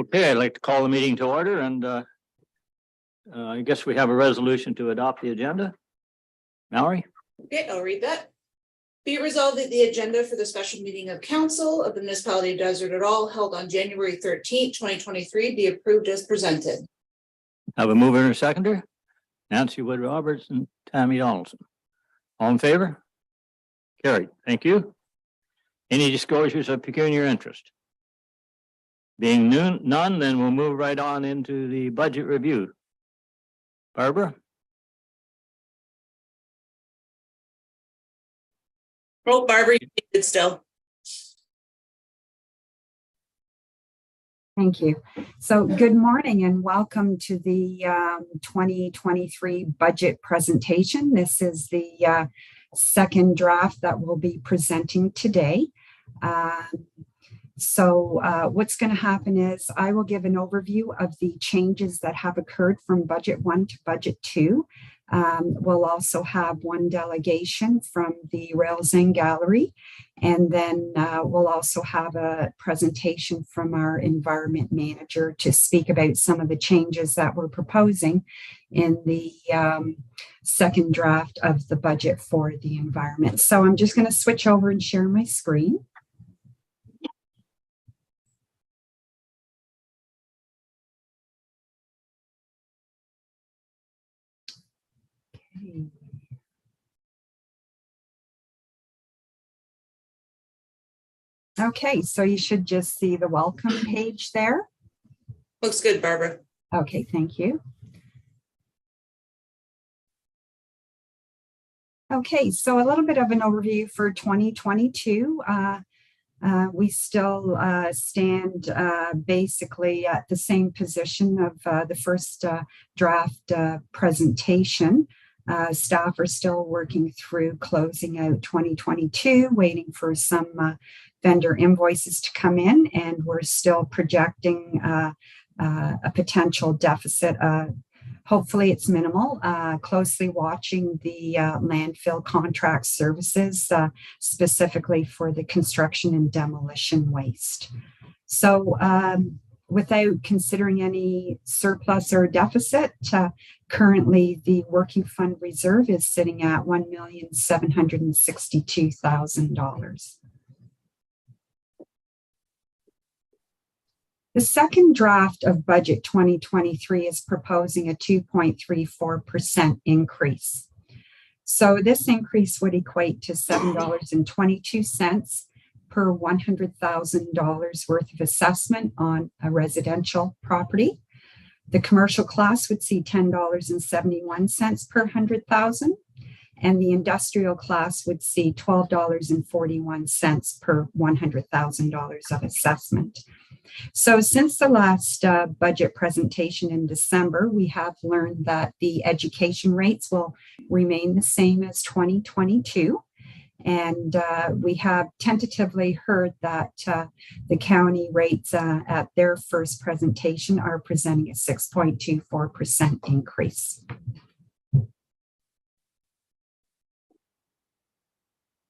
Okay, I'd like to call the meeting to order, and I guess we have a resolution to adopt the agenda. Mallory? Okay, I'll read that. Be it resolved that the agenda for the special meeting of council of the municipality of Desert at all held on January 13th, 2023 be approved as presented. Have a mover and a seconder. Nancy Wood Roberts and Tammy Donaldson. All in favor? Carried. Thank you. Any disclosures of pecuniary interest? Being none, then we'll move right on into the budget review. Barbara? Oh, Barbara, you muted still. Thank you. So good morning and welcome to the 2023 budget presentation. This is the second draft that we'll be presenting today. What's going to happen is I will give an overview of the changes that have occurred from budget 1 to budget 2. We'll also have one delegation from the Rails and Gallery, and then we'll also have a presentation from our environment manager to speak about some of the changes that we're proposing in the second draft of the budget for the environment. So I'm just going to switch over and share my screen. Okay, so you should just see the welcome page there. Looks good, Barbara. Okay, thank you. Okay, so a little bit of an overview for 2022. We still stand basically at the same position of the first draft presentation. Staff are still working through closing out 2022, waiting for some vendor invoices to come in, and we're still projecting a potential deficit. Hopefully it's minimal. Closely watching the landfill contract services, specifically for the construction and demolition waste. So without considering any surplus or deficit, currently the working fund reserve is sitting at $1,762,000. The second draft of budget 2023 is proposing a 2.34% increase. So this increase would equate to $7.22 per $100,000 worth of assessment on a residential property. The commercial class would see $10.71 per 100,000, and the industrial class would see $12.41 per $100,000 of assessment. So since the last budget presentation in December, we have learned that the education rates will remain the same as 2022. And we have tentatively heard that the county rates at their first presentation are presenting a 6.24% increase.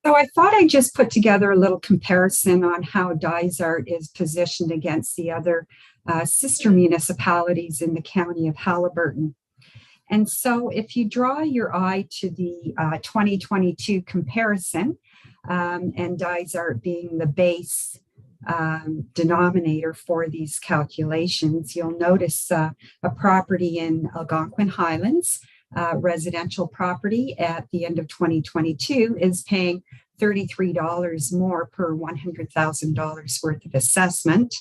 So I thought I'd just put together a little comparison on how Dysart is positioned against the other sister municipalities in the county of Haliburton. And so if you draw your eye to the 2022 comparison, and Dysart being the base denominator for these calculations, you'll notice a property in Algonquin Highlands, residential property at the end of 2022 is paying $33 more per $100,000 worth of assessment.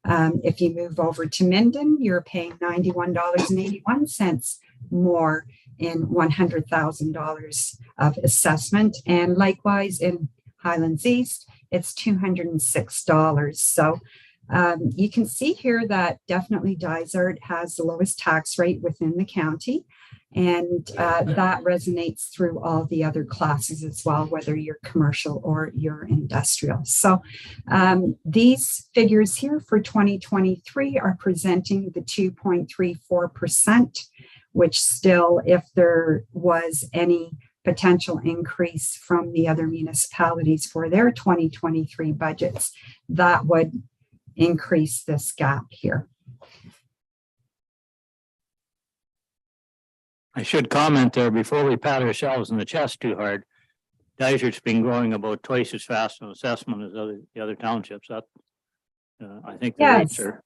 If you move over to Minden, you're paying $91.81 more in $100,000 of assessment. And likewise in Highlands East, it's $206. So you can see here that definitely Dysart has the lowest tax rate within the county. And that resonates through all the other classes as well, whether you're commercial or you're industrial. So these figures here for 2023 are presenting the 2.34%, which still, if there was any potential increase from the other municipalities for their 2023 budgets, that would increase this gap here. I should comment there before we pat ourselves in the chest too hard. Dysert's been growing about twice as fast in assessment as the other townships. That I think the rates Yes. are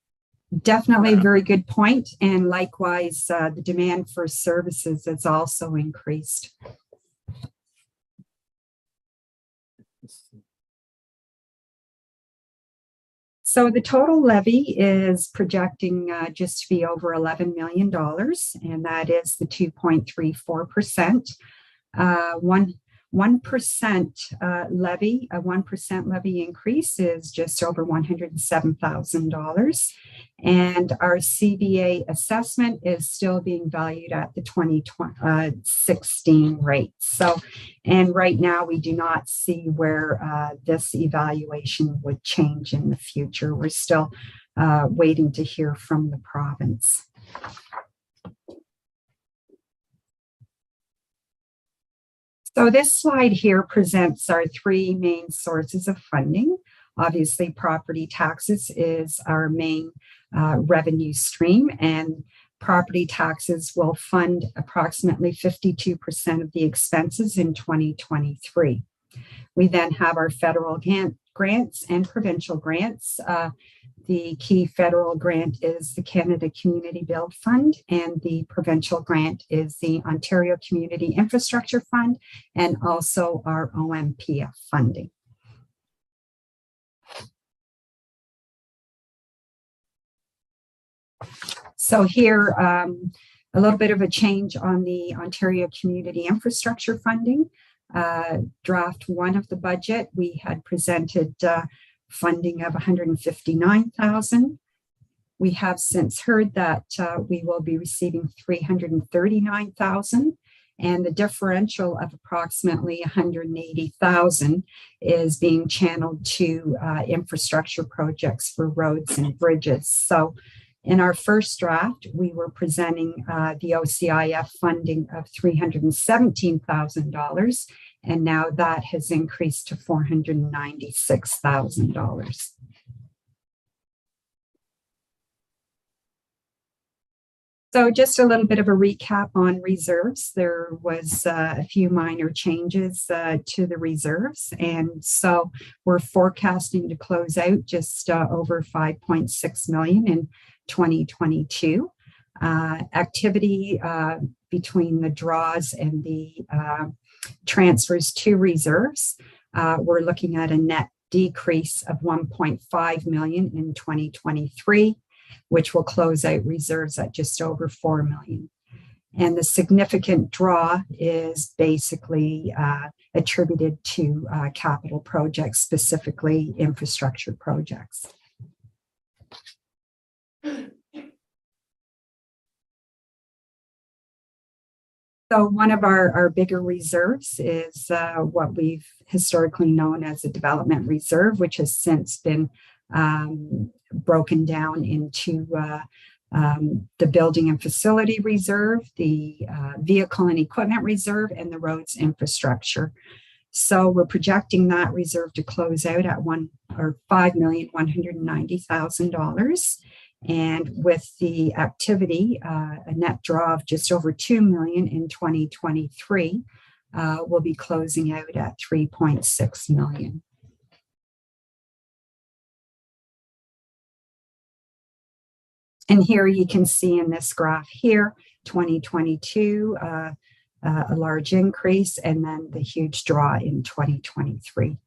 Definitely a Yeah. very good point. And likewise, the demand for services has also increased. So the total levy is projecting just to be over $11 million, and that is the 2.34%. 1% levy, a 1% levy increase is just over $107,000. And our CBA assessment is still being valued at the 2016 rate. So, and right now we do not see where this evaluation would change in the future. We're still waiting to hear from the province. So this slide here presents our three main sources of funding. Obviously, property taxes is our main revenue stream, and property taxes will fund approximately 52% of the expenses in 2023. We then have our federal grants and provincial grants. The key federal grant is the Canada Community Build Fund, and the provincial grant is the Ontario Community Infrastructure Fund, and also our OMPF funding. So here, a little bit of a change on the Ontario Community Infrastructure funding. Draft one of the budget, we had presented funding of $159,000. We have since heard that we will be receiving $339,000, and the differential of approximately $180,000 is being channeled to infrastructure projects for roads and bridges. So in our first draft, we were presenting the OCIF funding of $317,000, and now that has increased to $496,000. So just a little bit of a recap on reserves. There was a few minor changes to the reserves, and so we're forecasting to close out just over $5.6 million in 2022. Activity between the draws and the transfers to reserves, we're looking at a net decrease of $1.5 million in 2023, which will close out reserves at just over $4 million. And the significant draw is basically attributed to capital projects, specifically infrastructure projects. So one of our bigger reserves is what we've historically known as a development reserve, which has since been broken down into the building and facility reserve, the vehicle and equipment reserve, and the roads infrastructure. So we're projecting that reserve to close out at $5,190,000. And with the activity, a net draw of just over $2 million in 2023, we'll be closing out at $3.6 million. And here you can see in this graph here, 2022, a large increase, and then the huge draw in 2023.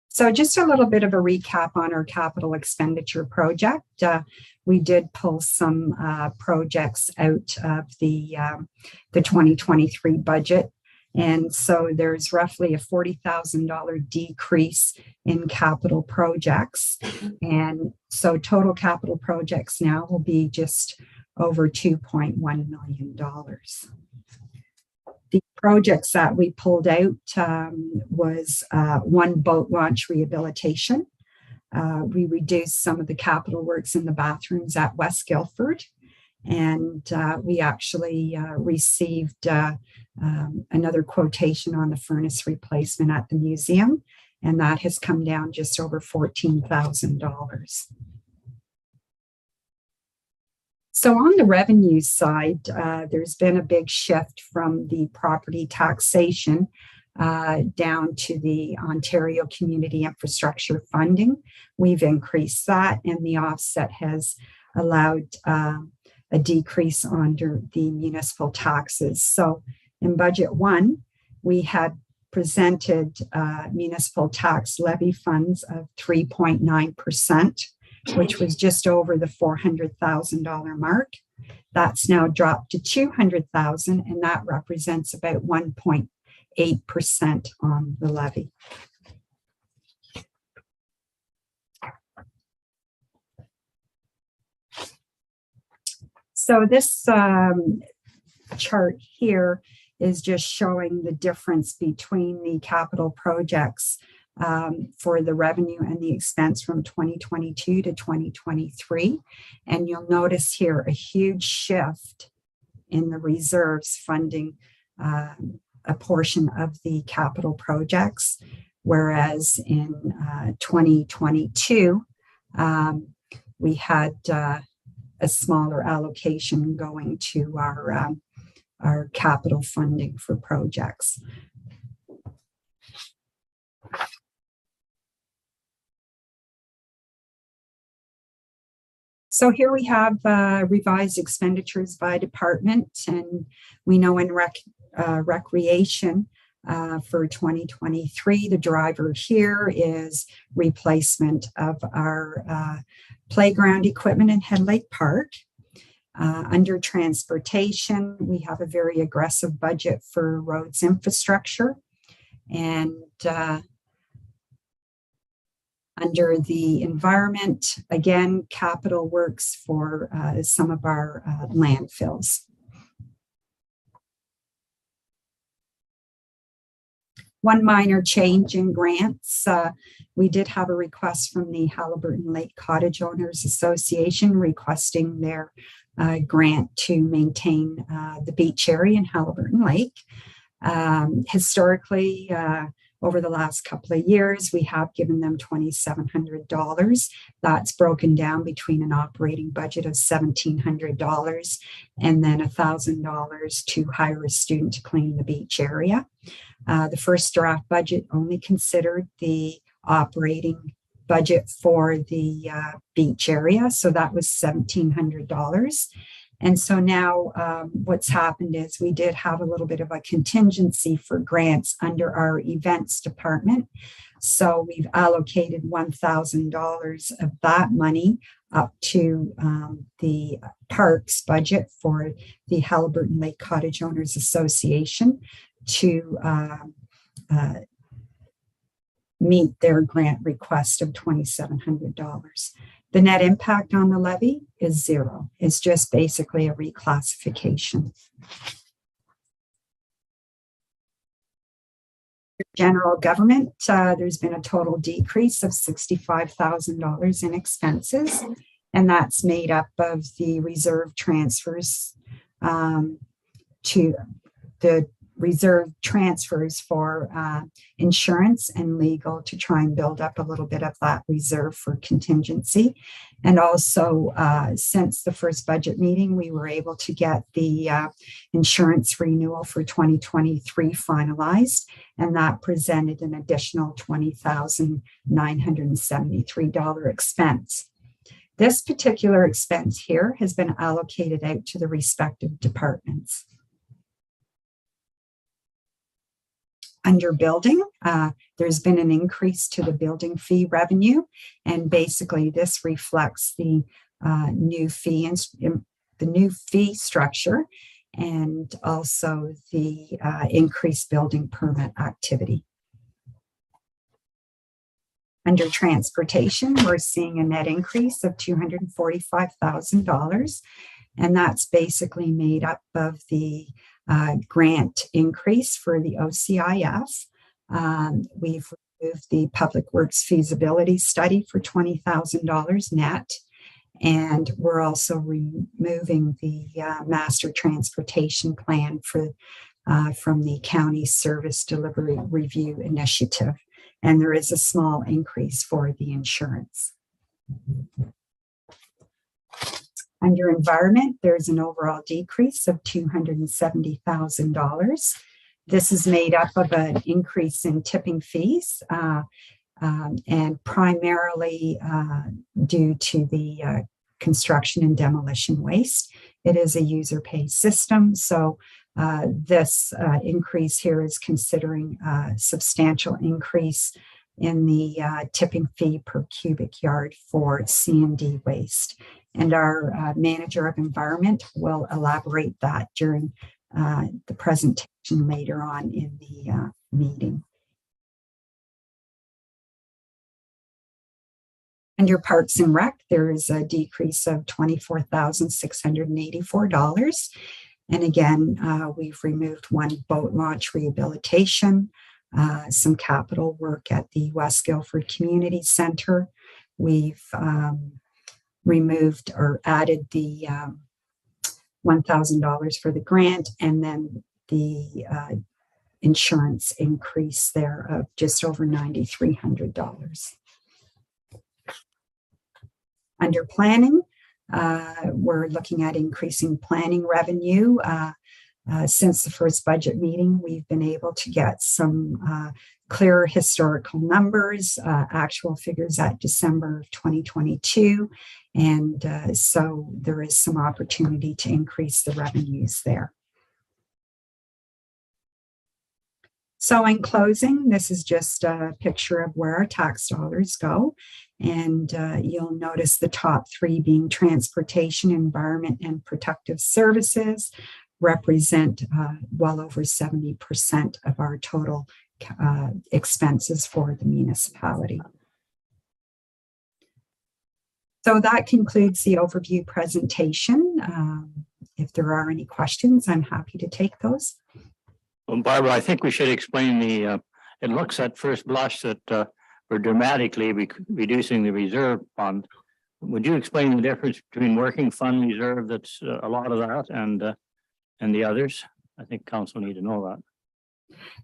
So just a little bit of a recap on our capital expenditure project. We did pull some projects out of the 2023 budget. And so there's roughly a $40,000 decrease in capital projects. And so total capital projects now will be just over $2.1 million. The projects that we pulled out was one boat launch rehabilitation. We reduced some of the capital works in the bathrooms at West Guildford, and we actually received another quotation on the furnace replacement at the museum, and that has come down just over $14,000. So on the revenue side, there's been a big shift from the property taxation down to the Ontario Community Infrastructure Funding. We've increased that, and the offset has allowed a decrease under the municipal taxes. So in budget 1, we had presented municipal tax levy funds of 3.9%, which was just over the $400,000 mark. That's now dropped to $200,000, and that represents about 1.8% on the levy. So this chart here is just showing the difference between the capital projects for the revenue and the expense from 2022 to 2023. And you'll notice here a huge shift in the reserves funding a portion of the capital projects, whereas in 2022, we had a smaller allocation going to our capital funding for projects. So here we have revised expenditures by department, and we know in recreation for 2023, the driver here is replacement of our playground equipment in Head Lake Park. Under transportation, we have a very aggressive budget for roads infrastructure, and under the environment, again, capital works for some of our landfills. One minor change in grants. We did have a request from the Haliburton Lake Cottage Owners Association requesting their grant to maintain the beach area in Haliburton Lake. Historically, over the last couple of years, we have given them $2,700. That's broken down between an operating budget of $1,700 and then $1,000 to hire a student to clean the beach area. The first draft budget only considered the operating budget for the beach area, so that was $1,700. And so now what's happened is we did have a little bit of a contingency for grants under our events department. So we've allocated $1,000 of that money up to the parks budget for the Haliburton Lake Cottage Owners Association to meet their grant request of $2,700. The net impact on the levy is zero. It's just basically a reclassification. General government, there's been a total decrease of $65,000 in expenses, and that's made up of the reserve transfers to the reserve transfers for insurance and legal to try and build up a little bit of that reserve for contingency. And also, since the first budget meeting, we were able to get the insurance renewal for 2023 finalized, and that presented an additional $20,973 expense. This particular expense here has been allocated out to the respective departments. Under building, there's been an increase to the building fee revenue, and basically this reflects the new fee structure and also the increased building permit activity. Under transportation, we're seeing a net increase of $245,000, and that's basically made up of the grant increase for the OCIF. We've removed the Public Works feasibility study for $20,000 net, and we're also removing the master transportation plan for from the county service delivery review initiative, and there is a small increase for the insurance. Under environment, there's an overall decrease of $270,000. This is made up of an increase in tipping fees and primarily due to the construction and demolition waste. It is a user pay system, so this increase here is considering a substantial increase in the tipping fee per cubic yard for C&D waste. And our manager of environment will elaborate that during the presentation later on in the meeting. Under Parks and Rec, there is a decrease of $24,684. And again, we've removed one boat launch rehabilitation, some capital work at the West Guildford Community Center. We've removed or added the $1,000 for the grant, and then the insurance increase there of just over $9,300. Under planning, we're looking at increasing planning revenue. Since the first budget meeting, we've been able to get some clearer historical numbers, actual figures at December of 2022. And so there is some opportunity to increase the revenues there. So in closing, this is just a picture of where our tax dollars go. And you'll notice the top three being transportation, environment, and protective services represent well over 70% of our total expenses for the municipality. So that concludes the overview presentation. If there are any questions, I'm happy to take those. Well, Barbara, I think we should explain the, it looks at first blush that we're dramatically reducing the reserve fund. Would you explain the difference between working fund reserve, that's a lot of that, and the others? I think council need to know that.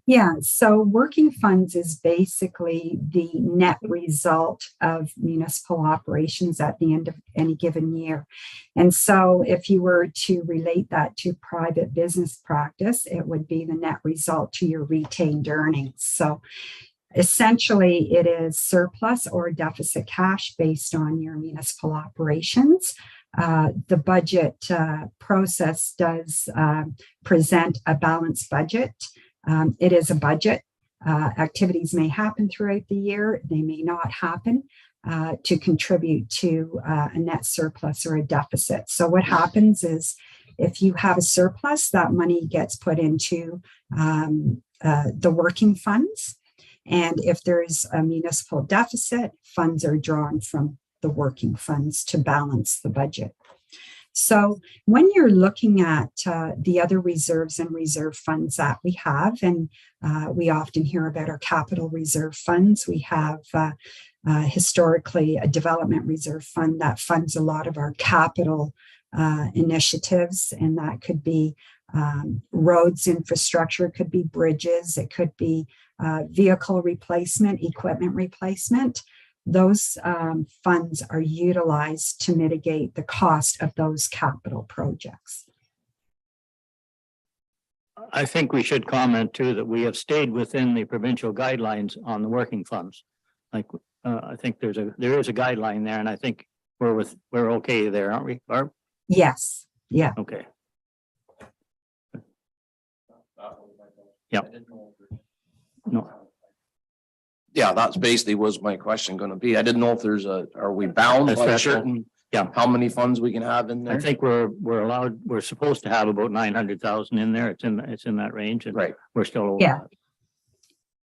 Yeah, so working funds is basically the net result of municipal operations at the end of any given year. And so if you were to relate that to private business practice, it would be the net result to your retained earnings. So essentially, it is surplus or deficit cash based on your municipal operations. The budget process does present a balanced budget. It is a budget. Activities may happen throughout the year. They may not happen to contribute to a net surplus or a deficit. So what happens is if you have a surplus, that money gets put into the working funds. And if there's a municipal deficit, funds are drawn from the working funds to balance the budget. So when you're looking at the other reserves and reserve funds that we have, and we often hear about our capital reserve funds, we have historically a development reserve fund that funds a lot of our capital initiatives, and that could be roads infrastructure, it could be bridges, it could be vehicle replacement, equipment replacement. Those funds are utilized to mitigate the cost of those capital projects. I think we should comment too that we have stayed within the provincial guidelines on the working funds. Like I think there is a guideline there, and I think we're okay there, aren't we, Barb? Yes. Yeah. Okay. Yeah. No. Yeah, that's basically was my question going to be. I didn't know if there's are we bound by That's certain, yeah, how many funds we can have in I there? think we're allowed, we're supposed to have about 900,000 in there. It's in that range, and Right. we're still over Yeah.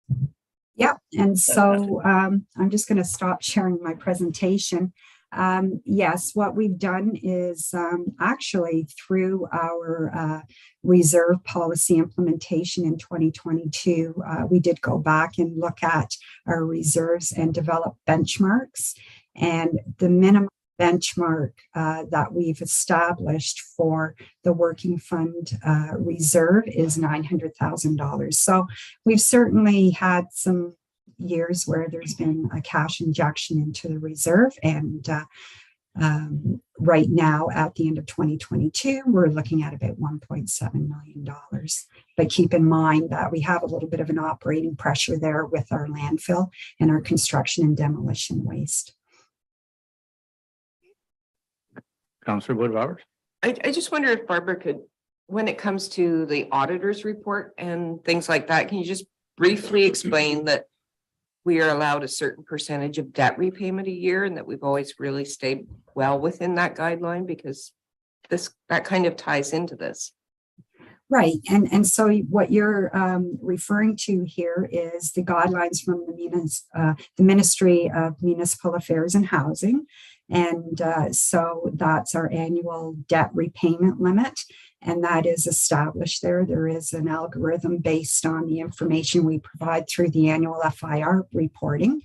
that. Yep. And so I'm just going to stop sharing my presentation. Yes, what we've done is actually through our reserve policy implementation in 2022, we did go back and look at our reserves and develop benchmarks. And the minimum benchmark that we've established for the working fund reserve is $900,000. So we've certainly had some years where there's been a cash injection into the reserve, and Right now, at the end of 2022, we're looking at about $1.7 million. But keep in mind that we have a little bit of an operating pressure there with our landfill and our construction and demolition waste. Councillor Wood Roberts. I just wonder if Barbara could, when it comes to the auditor's report and things like that, can you just briefly explain that we are allowed a certain percentage of debt repayment a year and that we've always really stayed well within that guideline, because that kind of ties into this. Right. And so what you're referring to here is the guidelines from the Ministry of Municipal Affairs and Housing. And so that's our annual debt repayment limit. And that is established there. There is an algorithm based on the information we provide through the annual FIR reporting.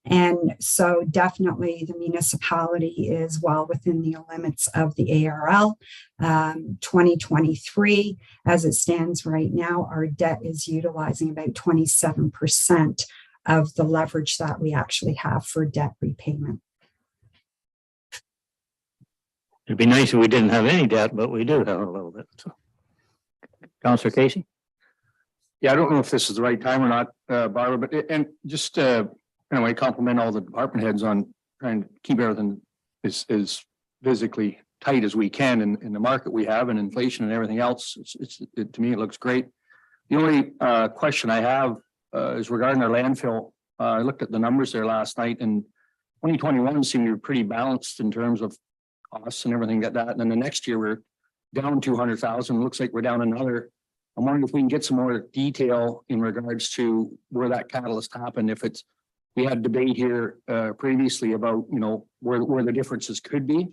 And so definitely the municipality is well within the limits of the ARL. 2023, as it stands right now, our debt is utilizing about 27% of the leverage that we actually have for debt repayment. It'd be nice if we didn't have any debt, but we do have a little bit. So, Councillor Casey. Yeah, I don't know if this is the right time or not, Barbara, but and just anyway, compliment all the department heads on trying to keep everything as physically tight as we can in the market we have and inflation and everything else. To me, it looks great. The only question I have is regarding our landfill. I looked at the numbers there last night, and 2021 seemed to be pretty balanced in terms of costs and everything like that. And then the next year we're down 200,000. Looks like we're down another. I'm wondering if we can get some more detail in regards to where that catalyst happened. If it's, we had debate here previously about, you know, where the differences could be.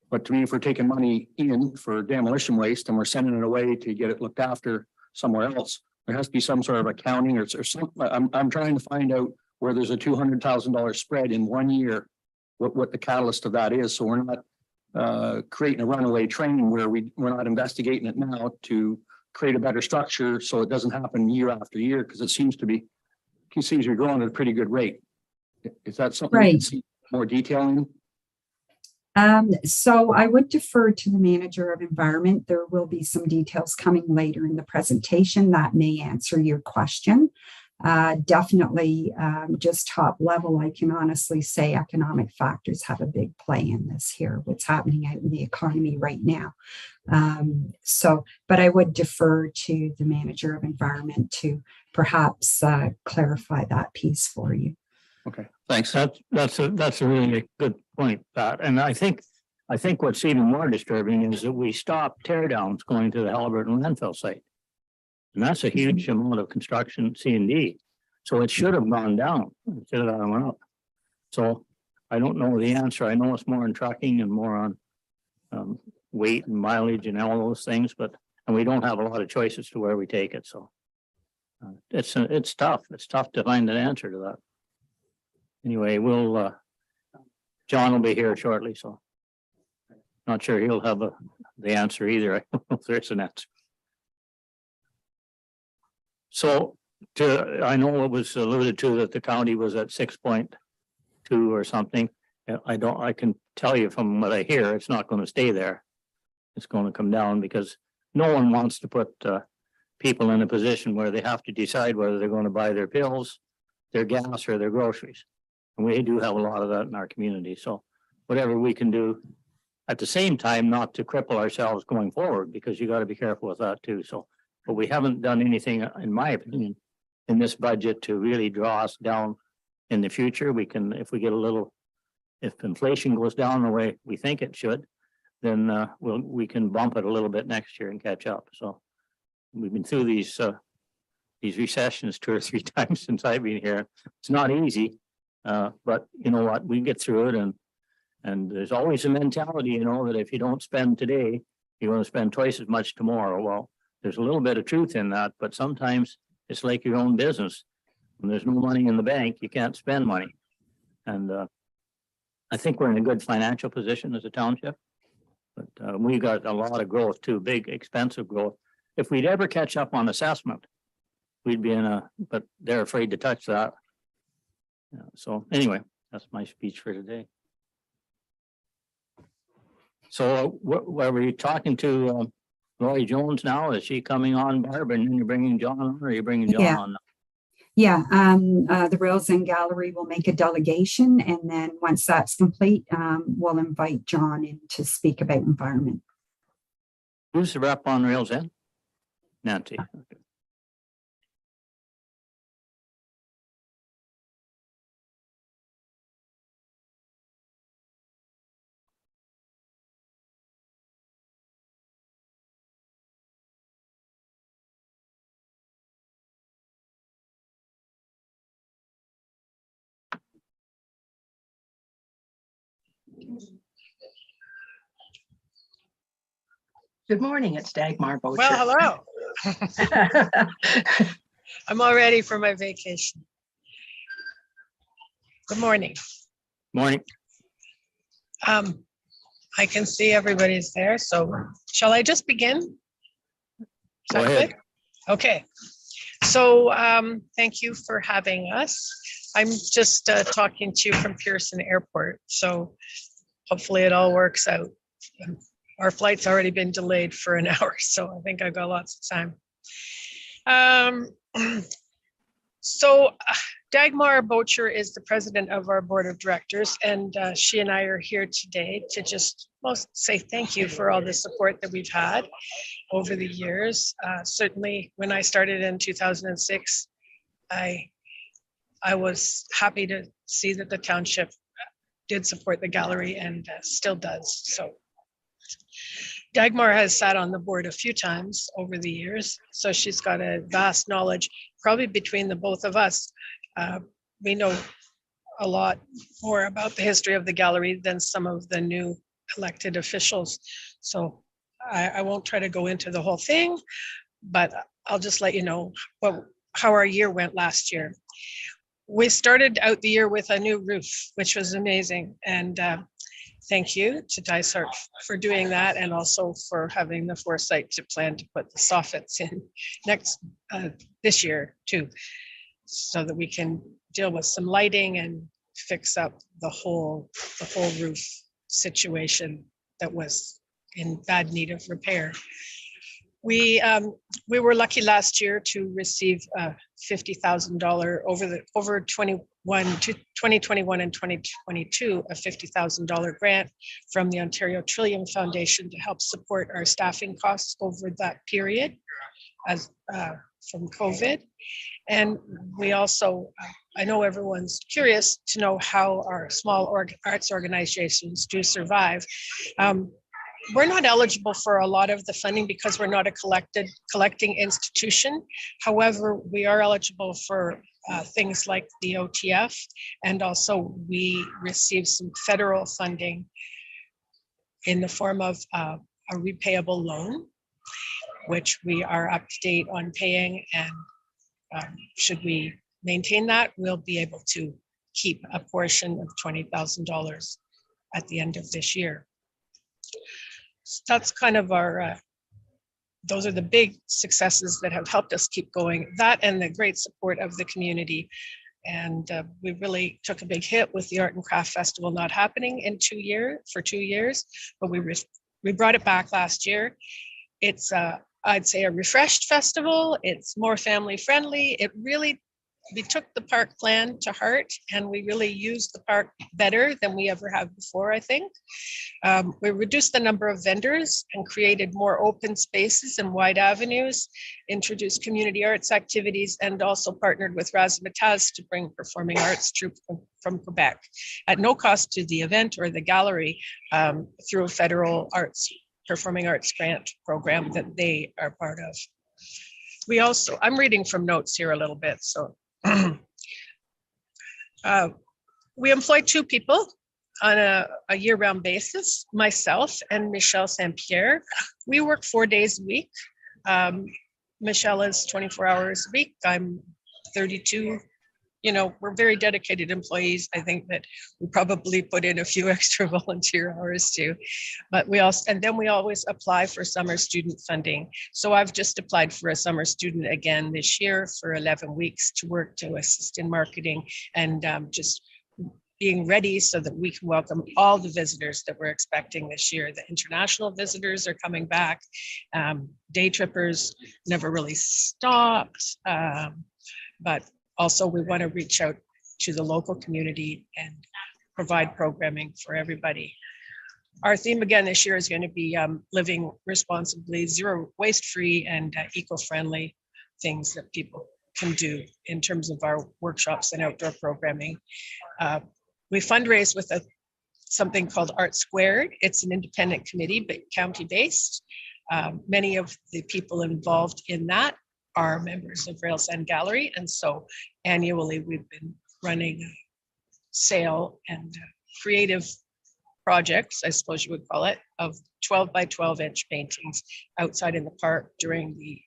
But to me, if we're taking money in for demolition waste and we're sending it away to get it looked after somewhere else, there has to be some sort of accounting or some. I'm trying to find out where there's a $200,000 spread in 1 year, what the catalyst of that is. So we're not creating a runaway train where we're not investigating it now to create a better structure so it doesn't happen year after year, because it seems to be growing at a pretty good rate. Is that something we can see more detail in? So I would defer to the manager of environment. There will be some details coming later in the presentation that may answer your question. Definitely, just top level, I can honestly say economic factors have a big play in this here, what's happening out in the economy right now. But I would defer to the manager of environment to perhaps clarify that piece for you. Okay, thanks. That's a really good point, Pat. And I think what's even more disturbing is that we stopped tear downs going to the Haliburton landfill site. And that's a huge amount of construction C&D. So it should have gone down instead of that went up. So I don't know the answer. I know it's more in trucking and more on weight and mileage and all those things, and we don't have a lot of choices to where we take it. So it's tough. It's tough to find an answer to that. Anyway, John will be here shortly, so not sure he'll have the answer either. I don't know if there's an answer. So I know it was alluded to that the county was at 6.2 or something. I can tell you from what I hear, it's not going to stay there. It's going to come down because no one wants to put people in a position where they have to decide whether they're going to buy their pills, their gas, or their groceries. And we do have a lot of that in our community. So whatever we can do at the same time, not to cripple ourselves going forward, because you got to be careful with that too. So, but we haven't done anything, in my opinion, in this budget to really draw us down in the future. We can, if we get if inflation goes down the way we think it should, then we can bump it a little bit next year and catch up. So we've been through these recessions 2 or 3 times since I've been here. It's not easy. But you know what, we get through it, and there's always a mentality, you know, that if you don't spend today, you're going to spend twice as much tomorrow. Well, there's a little bit of truth in that, but sometimes it's like your own business. When there's no money in the bank, you can't spend money. And I think we're in a good financial position as a township, but we got a lot of growth too, big, expensive growth. If we'd ever catch up on assessment, we'd be but they're afraid to touch that. Yeah, so anyway, that's my speech for today. So were we talking to Lori Jones now? Is she coming on, Barb, and then you're bringing John on, or are you bringing John Yeah. on? Yeah, the Rails End Gallery will make a delegation, and then once that's complete, we'll invite John in to speak about environment. Who's the rep on Rails End? Nancy. Good morning, it's Dagmar Bocher. Well, hello. I'm all ready for my vacation. Good morning. Morning. I can see everybody's there, so shall I just begin? Is Go that ahead. good? Okay, so thank you for having us. I'm just talking to you from Pearson Airport, so hopefully it all works out. Our flight's already been delayed for an hour, so I think I got lots of time. So Dagmar Bocher is the president of our board of directors, and she and I are here today to just say thank you for all the support that we've had over the years. Certainly, when I started in 2006, I was happy to see that the township did support the gallery and still does. So Dagmar has sat on the board a few times over the years, so she's got a vast knowledge. Probably between the both of us, we know a lot more about the history of the gallery than some of the new elected officials. So I won't try to go into the whole thing, but I'll just let you know how our year went last year. We started out the year with a new roof, which was amazing. And thank you to Dysart for doing that, and also for having the foresight to plan to put the soffits in this year too, so that we can deal with some lighting and fix up the whole roof situation that was in bad need of repair. We were lucky last year to receive $50,000 over 2021 and 2022, a $50,000 grant from the Ontario Trillium Foundation to help support our staffing costs over that period as from COVID. And we also, I know everyone's curious to know how our small arts organizations do survive. We're not eligible for a lot of the funding because we're not a collecting institution. However, we are eligible for things like the OTF, and also we receive some federal funding in the form of a repayable loan, which we are up to date on paying, and should we maintain that, we'll be able to keep a portion of $20,000 at the end of this year. So that's kind of our, those are the big successes that have helped us keep going. That and the great support of the community. And we really took a big hit with the Art and Craft Festival not happening in 2 years, but we brought it back last year. It's I'd say a refreshed festival. It's more family friendly. We took the park plan to heart, and we really used the park better than we ever have before, I think. We reduced the number of vendors and created more open spaces and wide avenues, introduced community arts activities, and also partnered with Razzmatazz to bring performing arts troupe from Quebec at no cost to the event or the gallery, through a federal performing arts grant program that they are part of. We also, I'm reading from notes here a little bit, so we employ 2 people on a year-round basis, myself and Michelle St. Pierre. We work 4 days a week. Michelle is 24 hours a week. I'm 32. You know, we're very dedicated employees. I think that we probably put in a few extra volunteer hours too. But we always apply for summer student funding. So I've just applied for a summer student again this year for 11 weeks to work to assist in marketing and just being ready so that we can welcome all the visitors that we're expecting this year. The international visitors are coming back. Day trippers never really stopped. But also we want to reach out to the local community and provide programming for everybody. Our theme again this year is going to be living responsibly, zero waste free and eco-friendly things that people can do in terms of our workshops and outdoor programming. We fundraise with something called Art Squared. It's an independent committee, but county-based. Many of the people involved in that are members of Rails End Gallery. And so annually we've been running a sale and creative projects, I suppose you would call it, of 12 by 12 inch paintings outside in the park during the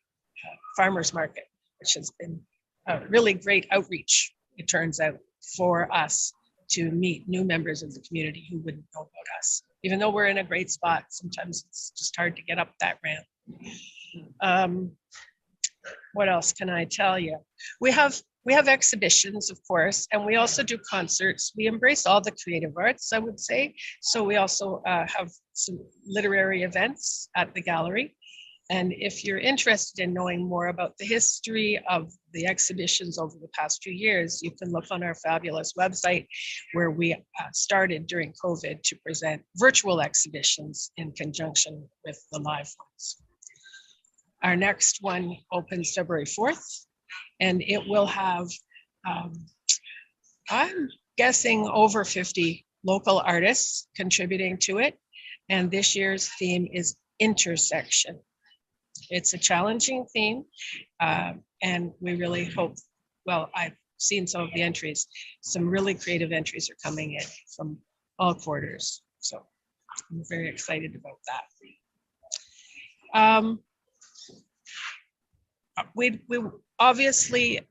farmers market, which has been a really great outreach, it turns out, for us to meet new members of the community who wouldn't know about us. Even though we're in a great spot, sometimes it's just hard to get up that ramp. What else can I tell you? We have exhibitions, of course, and we also do concerts. We embrace all the creative arts, I would say. So we also have some literary events at the gallery. And if you're interested in knowing more about the history of the exhibitions over the past few years, you can look on our fabulous website where we started during COVID to present virtual exhibitions in conjunction with the live ones. Our next one opens February 4th, and it will have, I'm guessing, over 50 local artists contributing to it. And this year's theme is intersection. It's a challenging theme, and we really hope, well, I've seen some of the entries, some really creative entries are coming in from all quarters. So I'm very excited about that. We obviously,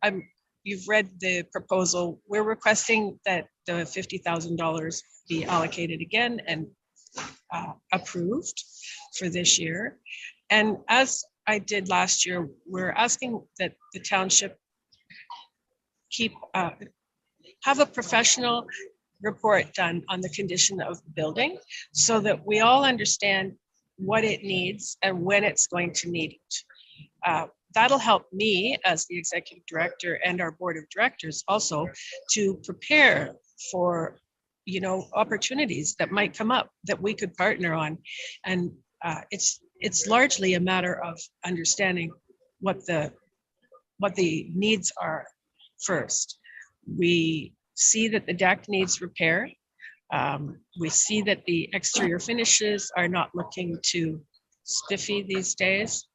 you've read the proposal. We're requesting that the $50,000 be allocated again and approved for this year. And as I did last year, we're asking that the township have a professional report done on the condition of the building so that we all understand what it needs and when it's going to need it. That'll help me as the executive director and our board of directors also to prepare for, opportunities that might come up that we could partner on. And it's largely a matter of understanding what the needs are first. We see that the deck needs repair. We see that the exterior finishes are not looking too spiffy these days.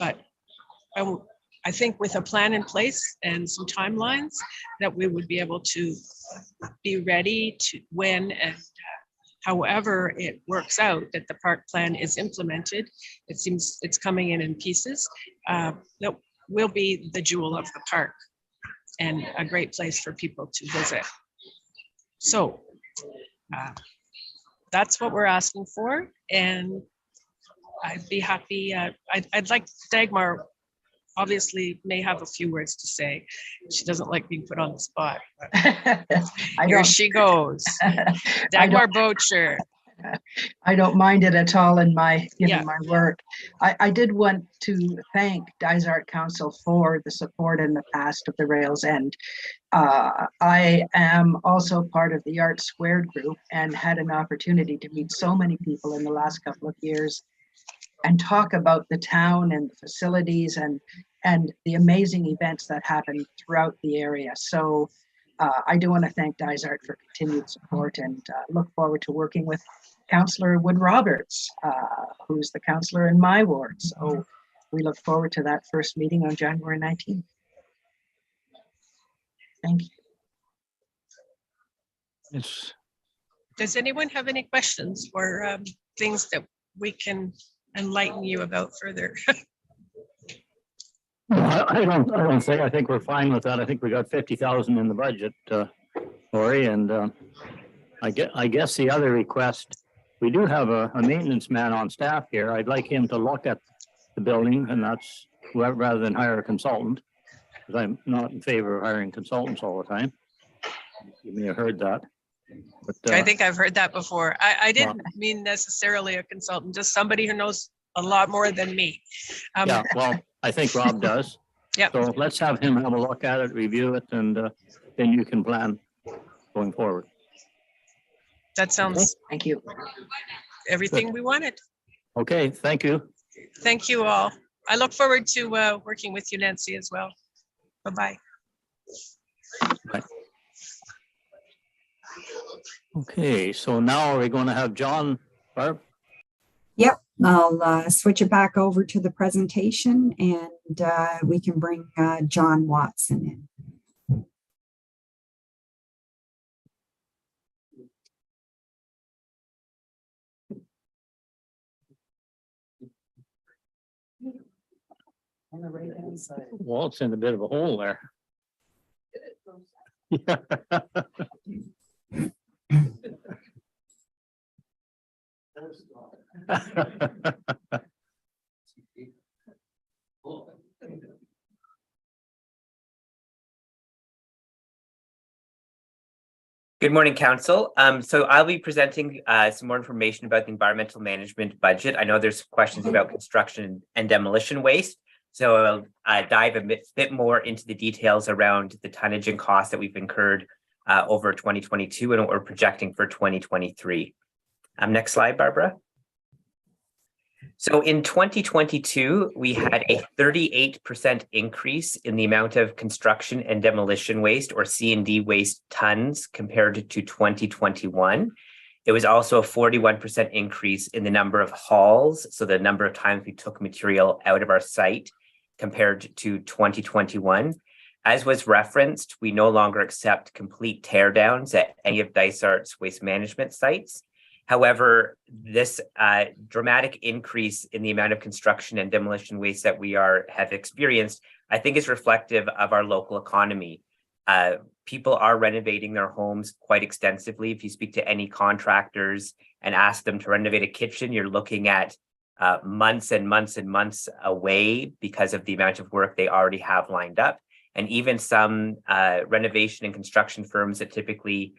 But I think with a plan in place and some timelines that we would be able to be ready to when and however it works out that the park plan is implemented. It seems it's coming in pieces. That will be the jewel of the park and a great place for people to visit. So that's what we're asking for. And I'd be happy. I'd like Dagmar obviously may have a few words to say. She doesn't like being put on the spot. Here she goes. Dagmar Bocher. I don't mind it at all in my work. I did want to thank Dysart Council for the support in the past of the Rails End. I am also part of the Art Squared group and had an opportunity to meet so many people in the last couple of years and talk about the town and the facilities and the amazing events that happen throughout the area. So I do want to thank Dysart for continued support and look forward to working with Councillor Wood Roberts, who's the councillor in my ward. So we look forward to that first meeting on January 19th. Thank you. It's, Does anyone have any questions or things that we can enlighten you about further? I don't think, I think we're fine with that. I think we got 50,000 in the budget, Lori, and I guess the other request, we do have a maintenance man on staff here. I'd like him to look at the building, and that's rather than hire a consultant, because I'm not in favor of hiring consultants all the time. You may have heard that. But, I think I've heard that before. I didn't mean necessarily a consultant, just somebody who knows a lot more than me. yeah, well, I think Rob does. Yep. So let's have him have a look at it, review it, and then you can plan going forward. That sounds Thank you. everything we wanted. Okay, thank you. Thank you all. I look forward to working with you, Nancy, as well. Bye-bye. Okay, so now are we going to have John, Barb? Yep, I'll switch it back over to the presentation and we can bring John Watson in. On the right hand side. Well, it's in a bit of a hole there. Good morning, Council. So I'll be presenting some more information about the environmental management budget. I know there's questions about construction and demolition waste. So I'll dive a bit more into the details around the tonnage and costs that we've incurred over 2022 and what we're projecting for 2023. Next slide, Barbara. So in 2022, we had a 38% increase in the amount of construction and demolition waste, or C&D waste tons, compared to 2021. It was also a 41% increase in the number of hauls, so the number of times we took material out of our site compared to 2021. As was referenced, we no longer accept complete teardowns at any of Dysart's waste management sites. However, this dramatic increase in the amount of construction and demolition waste that we have experienced, I think is reflective of our local economy. People are renovating their homes quite extensively. If you speak to any contractors and ask them to renovate a kitchen, you're looking at months and months and months away because of the amount of work they already have lined up. And even some renovation and construction firms that typically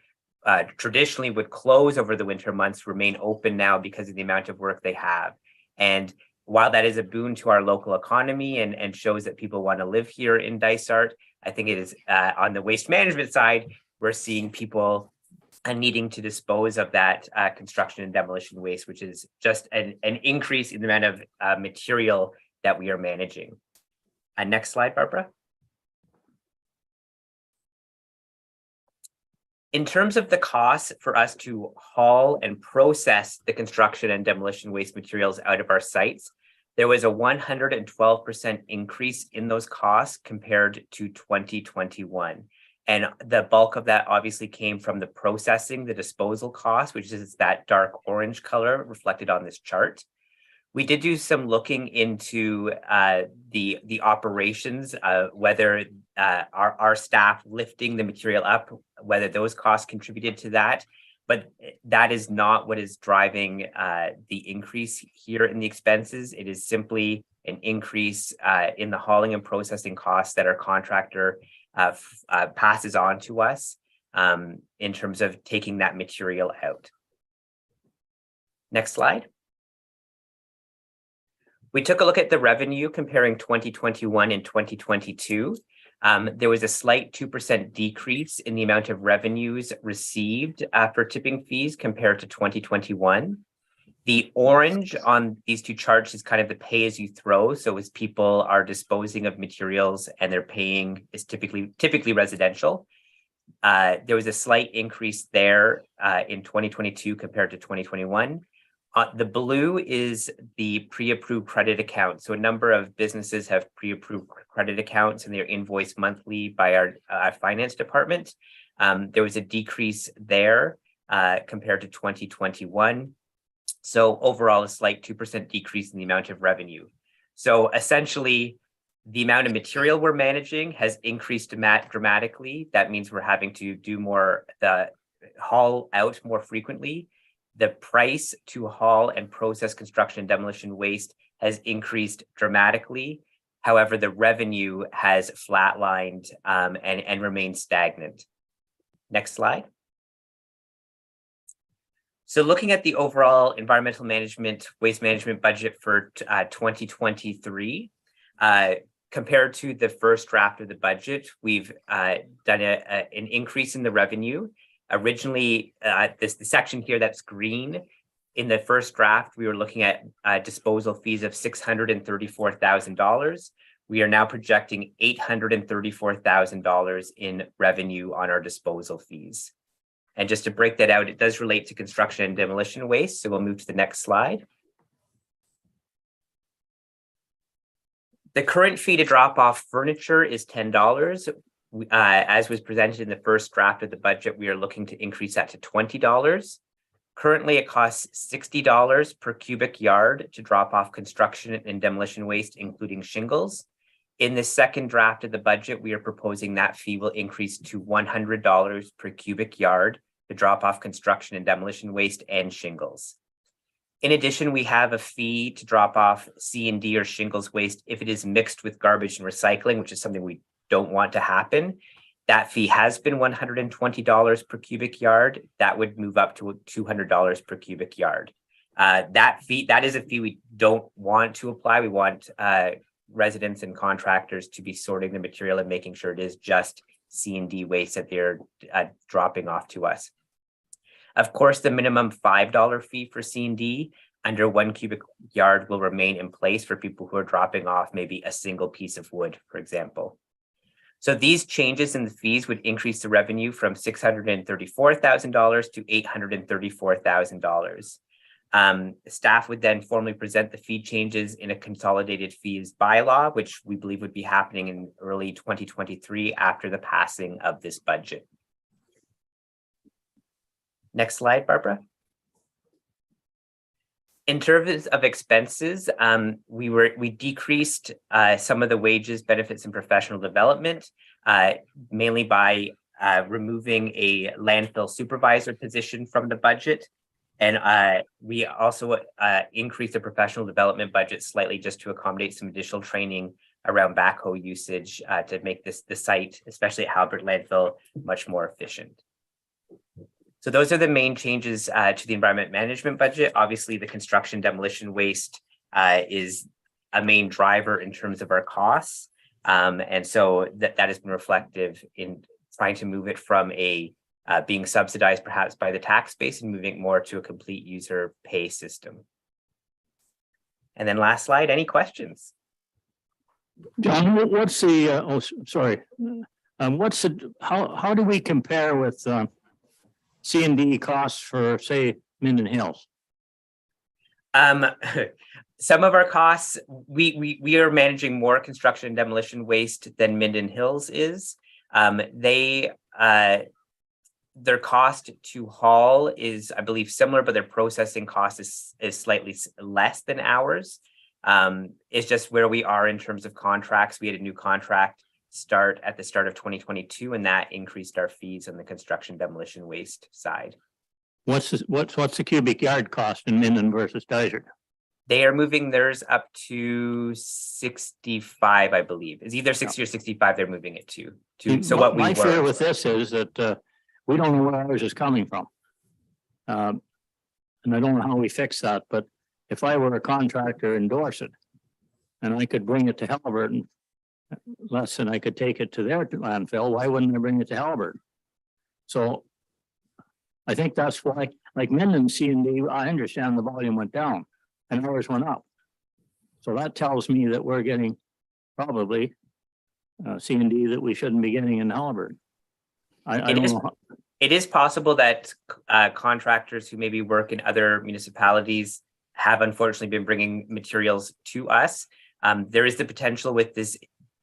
traditionally would close over the winter months remain open now because of the amount of work they have. And while that is a boon to our local economy and shows that people want to live here in Dysart, I think it is on the waste management side, we're seeing people needing to dispose of that construction and demolition waste, which is just an increase in the amount of material that we are managing. Next slide, Barbara. In terms of the costs for us to haul and process the construction and demolition waste materials out of our sites, there was a 112% increase in those costs compared to 2021. And the bulk of that obviously came from the processing, the disposal cost, which is that dark orange color reflected on this chart. We did do some looking into the operations, whether our staff lifting the material up, whether those costs contributed to that. But that is not what is driving the increase here in the expenses. It is simply an increase in the hauling and processing costs that our contractor passes on to us in terms of taking that material out. Next slide. We took a look at the revenue comparing 2021 and 2022. There was a slight 2% decrease in the amount of revenues received for tipping fees compared to 2021. The orange on these two charts is kind of the pay as you throw. So as people are disposing of materials and they're paying is typically residential. There was a slight increase there in 2022 compared to 2021. The blue is the pre-approved credit account. So a number of businesses have pre-approved credit accounts and they're invoiced monthly by our finance department. There was a decrease there compared to 2021. So overall, a slight 2% decrease in the amount of revenue. So essentially, the amount of material we're managing has increased dramatically. That means we're having to do more, haul out more frequently. The price to haul and process construction and demolition waste has increased dramatically. However, the revenue has flatlined and remained stagnant. Next slide. So looking at the overall environmental management, waste management budget for 2023, compared to the first draft of the budget, we've done an increase in the revenue. Originally, the section here that's green, in the first draft, we were looking at disposal fees of $634,000. We are now projecting $834,000 in revenue on our disposal fees. And just to break that out, it does relate to construction and demolition waste. So we'll move to the next slide. The current fee to drop off furniture is $10. As was presented in the first draft of the budget, we are looking to increase that to $20. Currently, it costs $60 per cubic yard to drop off construction and demolition waste, including shingles. In the second draft of the budget, we are proposing that fee will increase to $100 per cubic yard to drop off construction and demolition waste and shingles. In addition, we have a fee to drop off C&D or shingles waste if it is mixed with garbage and recycling, which is something we don't want to happen. That fee has been $120 per cubic yard. That would move up to $200 per cubic yard. That is a fee we don't want to apply. We want residents and contractors to be sorting the material and making sure it is just C&D waste that they're dropping off to us. Of course, the minimum $5 fee for C&D under 1 cubic yard will remain in place for people who are dropping off maybe a single piece of wood, for example. So these changes in the fees would increase the revenue from $634,000 to $834,000. Staff would then formally present the fee changes in a consolidated fees bylaw, which we believe would be happening in early 2023 after the passing of this budget. Next slide, Barbara. In terms of expenses, we decreased some of the wages, benefits, and professional development, mainly by removing a landfill supervisor position from the budget. And we also increased the professional development budget slightly just to accommodate some additional training around backhoe usage to make the site, especially at Halbert Landfill, much more efficient. So those are the main changes to the environment management budget. Obviously, the construction demolition waste is a main driver in terms of our costs. And so that has been reflective in trying to move it from a being subsidized perhaps by the tax base and moving more to a complete user pay system. And then last slide, any questions? John, what's the, how do we compare with C&D costs for, say, Minden Hills? Some of our costs, we are managing more construction and demolition waste than Minden Hills is. Their cost to haul is, I believe, similar, but their processing cost is slightly less than ours. It's just where we are in terms of contracts. We had a new contract start at the start of 2022, and that increased our fees on the construction demolition waste side. What's the cubic yard cost in Minden versus Dysart? They are moving theirs up to 65, I believe. It's either 60 or 65 they're moving it to. So what we my fear with this is that we don't know where ours is coming from. And I don't know how we fix that, but if I were a contractor in Dorset and I could bring it to Halliburton less than I could take it to their landfill, why wouldn't I bring it to Halliburton? So I think that's why, like Minden C&D, I understand the volume went down and ours went up. So that tells me that we're getting probably C&D that we shouldn't be getting in Halliburton. I don't know. It is possible that contractors who maybe work in other municipalities have unfortunately been bringing materials to us. There is the potential with this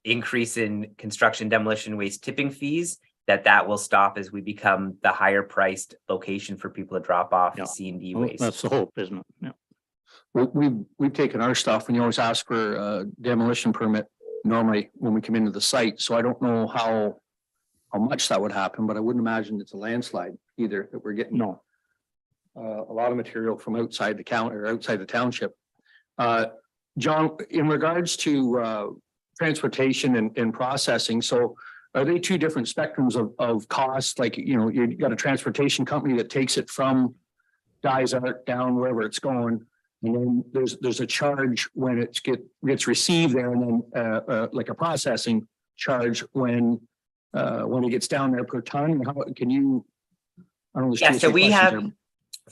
increase in construction demolition waste tipping fees that will stop as we become the higher priced location for people to drop off C&D waste. That's the hope, isn't it? Yeah. We've taken our stuff and you always ask for a demolition permit normally when we come into the site. So I don't know how much that would happen, but I wouldn't imagine it's a landslide either that we're getting. No. A lot of material from outside the county or outside the township. John, in regards to transportation and processing, so are they two different spectrums of cost? Like, you know, you've got a transportation company that takes it from Dysart down wherever it's going. And then there's a charge when it gets received there, and then like a processing charge when it gets down there per ton. How can you? I don't know. Yeah, so we have,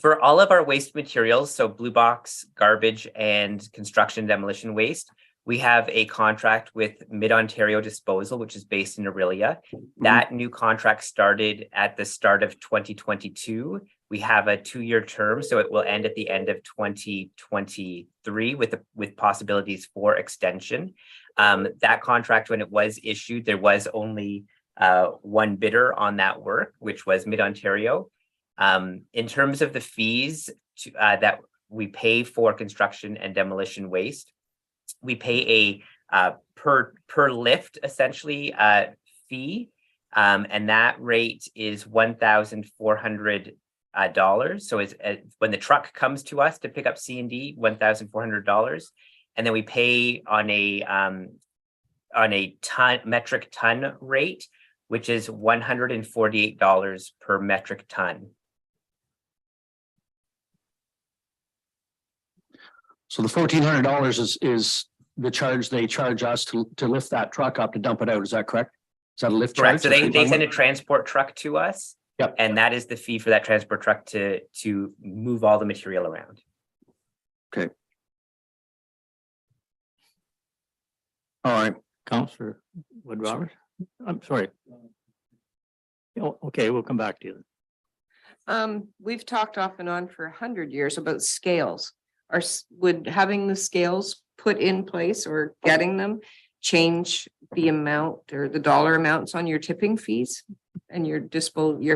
for all of our waste materials, so blue box, garbage, and construction demolition waste, we have a contract with Mid-Ontario Disposal, which is based in Aurelia. That new contract started at the start of 2022. We have a 2-year term, so it will end at the end of 2023 with possibilities for extension. That contract, when it was issued, there was only one bidder on that work, which was Mid-Ontario. In terms of the fees that we pay for construction and demolition waste, we pay a per lift essentially fee, and that rate is $1,400. So it's when the truck comes to us to pick up C&D, $1,400, and then we pay on a metric ton rate, which is $148 per metric ton. So the $1,400 is the charge they charge us to lift that truck up to dump it out. Is that correct? Is that a lift charge? Correct. So they send a transport truck to us. Yep. And that is the fee for that transport truck to move all the material around. Okay. All right. Counselor Wood Roberts. I'm sorry. Oh, okay, we'll come back to you. We've talked off and on for 100 years about scales. Would having the scales put in place or getting them change the amount or the dollar amounts on your tipping fees and your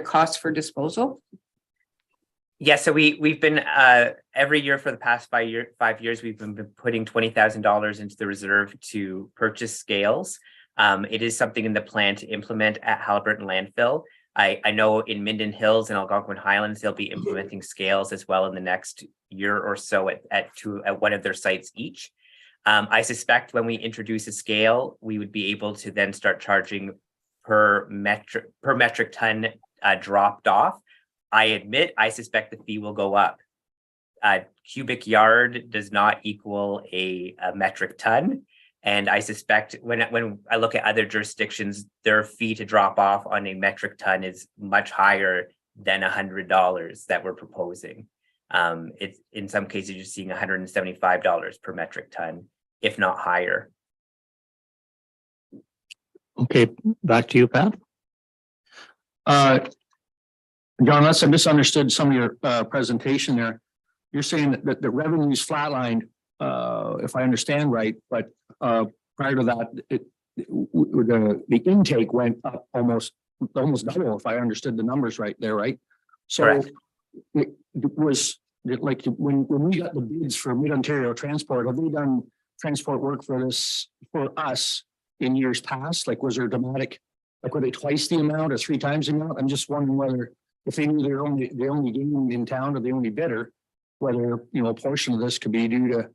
costs for disposal? Yeah, so we've been every year for the past 5 years, we've been putting $20,000 into the reserve to purchase scales. It is something in the plan to implement at Haliburton Landfill. I know in Minden Hills and Algonquin Highlands, they'll be implementing scales as well in the next year or so at one of their sites each. I suspect when we introduce a scale, we would be able to then start charging per metric ton dropped off. I admit, I suspect the fee will go up. Cubic yard does not equal a metric ton. And I suspect when I look at other jurisdictions, their fee to drop off on a metric ton is much higher than $100 that we're proposing. It's in some cases you're seeing $175 per metric ton, if not higher. Okay, back to you, Pat. John, unless I misunderstood some of your presentation there, you're saying that the revenue's flatlined, if I understand right, but prior to that, the intake went up almost double, if I understood the numbers right there, right? So Correct. it was like when we got the bids for Mid-Ontario Transport, have they done transport work for us in years past? Like, was there dramatic, like were they twice the amount or 3 times the amount? I'm just wondering whether if they knew they're the only game in town or the only bidder, whether, you know, a portion of this could be due to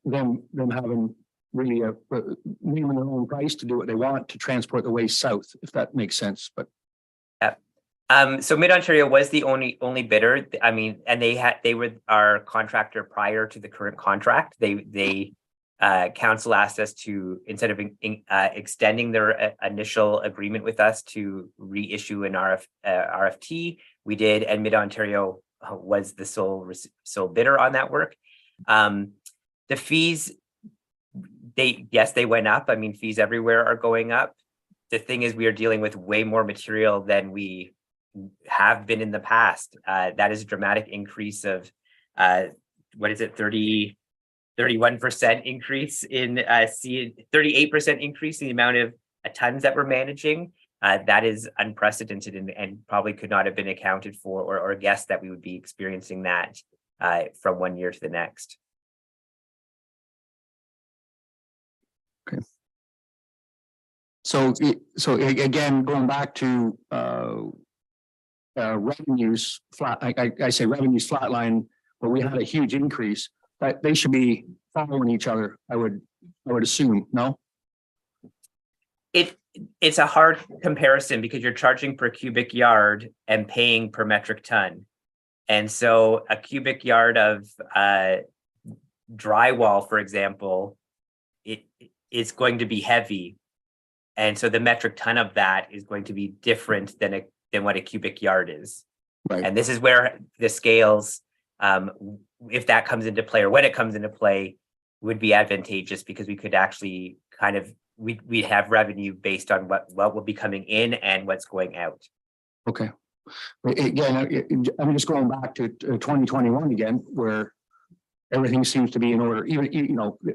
them having really naming their own price to do what they want to transport the waste south, if that makes sense. But so Mid-Ontario was the only bidder. I mean, and they were our contractor prior to the current contract. They council asked us to, instead of extending their initial agreement with us, to reissue an RFT. We did, and Mid-Ontario was the sole bidder on that work. The fees, they went up. I mean, fees everywhere are going up. The thing is, we are dealing with way more material than we have been in the past. That is a dramatic increase of, 31% increase in 38% increase in the amount of tons that we're managing. That is unprecedented and probably could not have been accounted for or guessed that we would be experiencing that from one year to the next. okay. So again, going back to revenues flat, I say revenues flatline, but we had a huge increase. But they should be following each other, I would assume, no? It's a hard comparison because you're charging per cubic yard and paying per metric ton. And so a cubic yard of drywall, for example, it's going to be heavy. And so the metric ton of that is going to be different than what a cubic yard is. Right. And this is where the scales, if that comes into play or when it comes into play, would be advantageous because we could actually kind of, we'd have revenue based on what will be coming in and what's going out. Okay. Again, I'm just going back to 2021 again, where everything seems to be in order, even,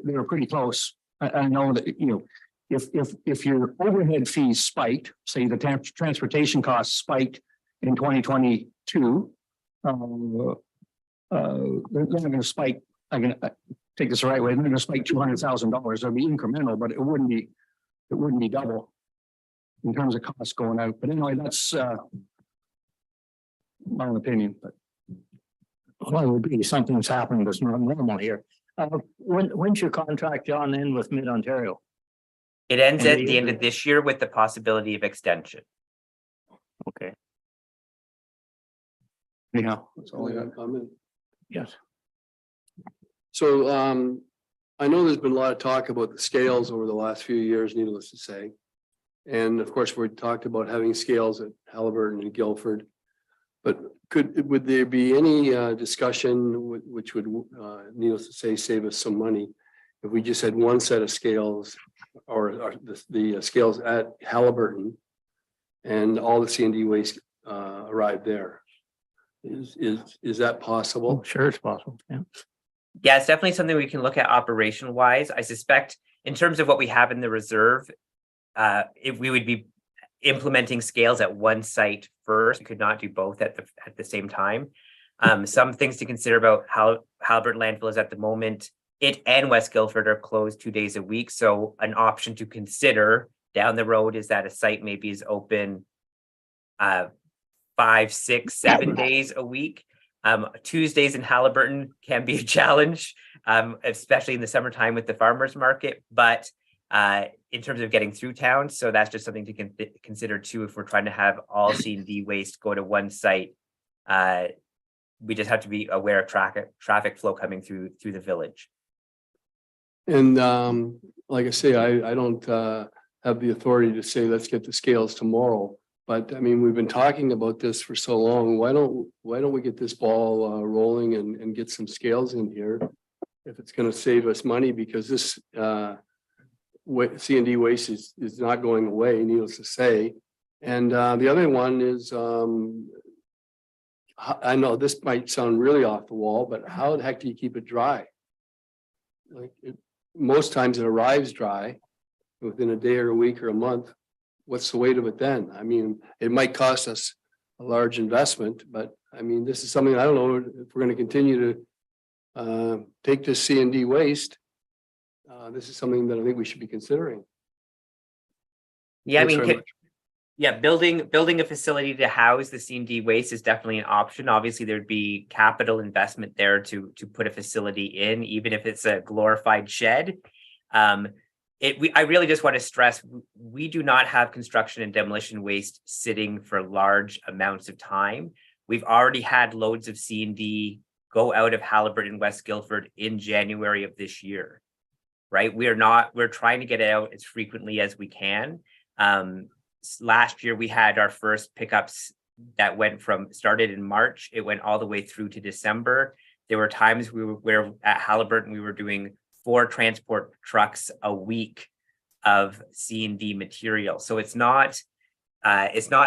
they were pretty close. I know that, if your overhead fees spiked, say the transportation costs spiked in 2022, they're not going to spike, I'm going to take this the right way, they're going to spike $200,000. It'll be incremental, but it wouldn't be double in terms of costs going out. But anyway, that's my own opinion, but. Well, it would be something that's happening that's not normal here. When's your contract, John, in with Mid-Ontario? It ends And at the the end other- of this year with the possibility of extension. Okay, Yeah. Only got a comment. yes. So I know there's been a lot of talk about the scales over the last few years, needless to say. And of course, we talked about having scales at Halliburton and Guildford. But would there be any discussion which would, needless to say, save us some money if we just had one set of scales or the scales at Halliburton and all the C&D waste arrived there? Is that possible? Sure, it's possible, yeah. Yeah, it's definitely something we can look at operation wise. I suspect in terms of what we have in the reserve, if we would be implementing scales at one site first, we could not do both at the same time. Some things to consider about how Halliburton landfill is at the moment. It and West Guildford are closed 2 days a week. So an option to consider down the road is that a site maybe is open 5, 6, 7 days a week. Tuesdays in Halliburton can be a challenge, especially in the summertime with the farmers market, but in terms of getting through town. So that's just something to consider too, if we're trying to have all C&D waste go to one site. We just have to be aware of traffic flow coming through the village. And like I say, I don't have the authority to say, let's get the scales tomorrow. But I mean, we've been talking about this for so long. Why don't we get this ball rolling and get some scales in here? If it's going to save us money, because this C&D waste is not going away, needless to say. And the other one is, I know this might sound really off the wall, but how the heck do you keep it dry? Like most times it arrives dry within a day or a week or a month. What's the weight of it then? I mean, it might cost us a large investment, but I mean, this is something I don't know if we're going to continue to take this C&D waste. This is something that I think we should be considering. Yeah, Thanks very much. yeah, building a facility to house the C&D waste is definitely an option. Obviously, there'd be capital investment there to put a facility in, even if it's a glorified shed. I really just want to stress, we do not have construction and demolition waste sitting for large amounts of time. We've already had loads of C&D go out of Halliburton and West Guildford in January of this year, right? We're trying to get it out as frequently as we can. Last year, we had our first pickups that started in March. It went all the way through to December. There were times where at Halliburton, we were doing 4 transport trucks a week of C&D material. So it's not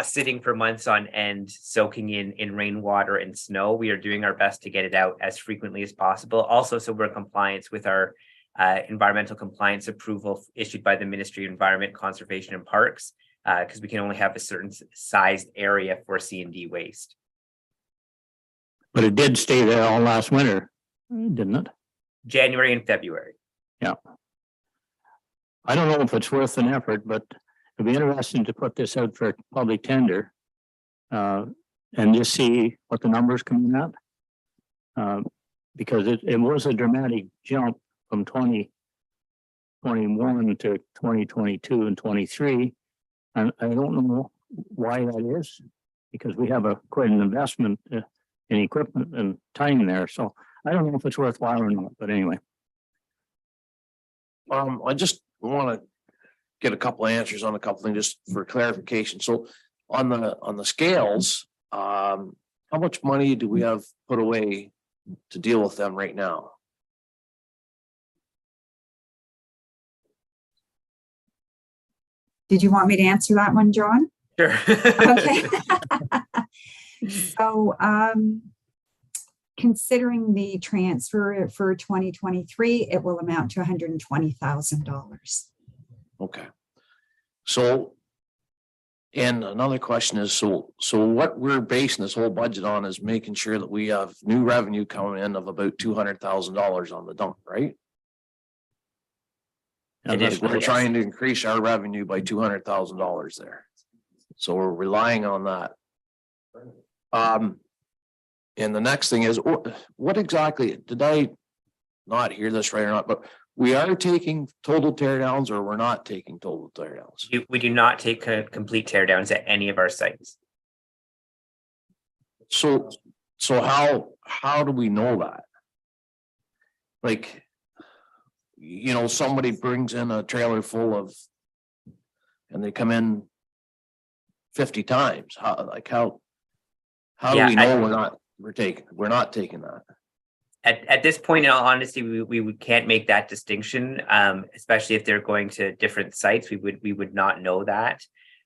sitting for months on end, soaking in rainwater and snow. We are doing our best to get it out as frequently as possible. Also, so we're in compliance with our environmental compliance approval issued by the Ministry of Environment, Conservation and Parks, because we can only have a certain sized area for C&D waste. But it did stay there all last winter, didn't it? January and February. Yeah. I don't know if it's worth an effort, but it'd be interesting to put this out for public tender. And just see what the numbers come in at. Because it was a dramatic jump from 2021 to 2022 and 23. And I don't know why that is, because we have quite an investment in equipment and time there, so I don't know if it's worthwhile or not, but anyway. I just want to get a couple of answers on a couple things just for clarification. So on the scales, how much money do we have put away to deal with them right now? Did you want me to answer that one, John? Sure. Okay. So, considering the transfer for 2023, it will amount to $120,000. Okay. So. And another question is, so what we're basing this whole budget on is making sure that we have new revenue coming in of about $200,000 on the dump, right? And It is, We're yes. trying to increase our revenue by $200,000 there. So we're relying on that. And the next thing is, what exactly, did I not hear this right or not, but we are taking total tear downs or we're not taking total tear downs? We do not take complete tear downs at any of our sites. So how do we know that? Like, somebody brings in a trailer full of, and they come in 50 times, how do Yeah, we know we're not taking that? At this point, in all honesty, we can't make that distinction, especially if they're going to different sites. We would not know that.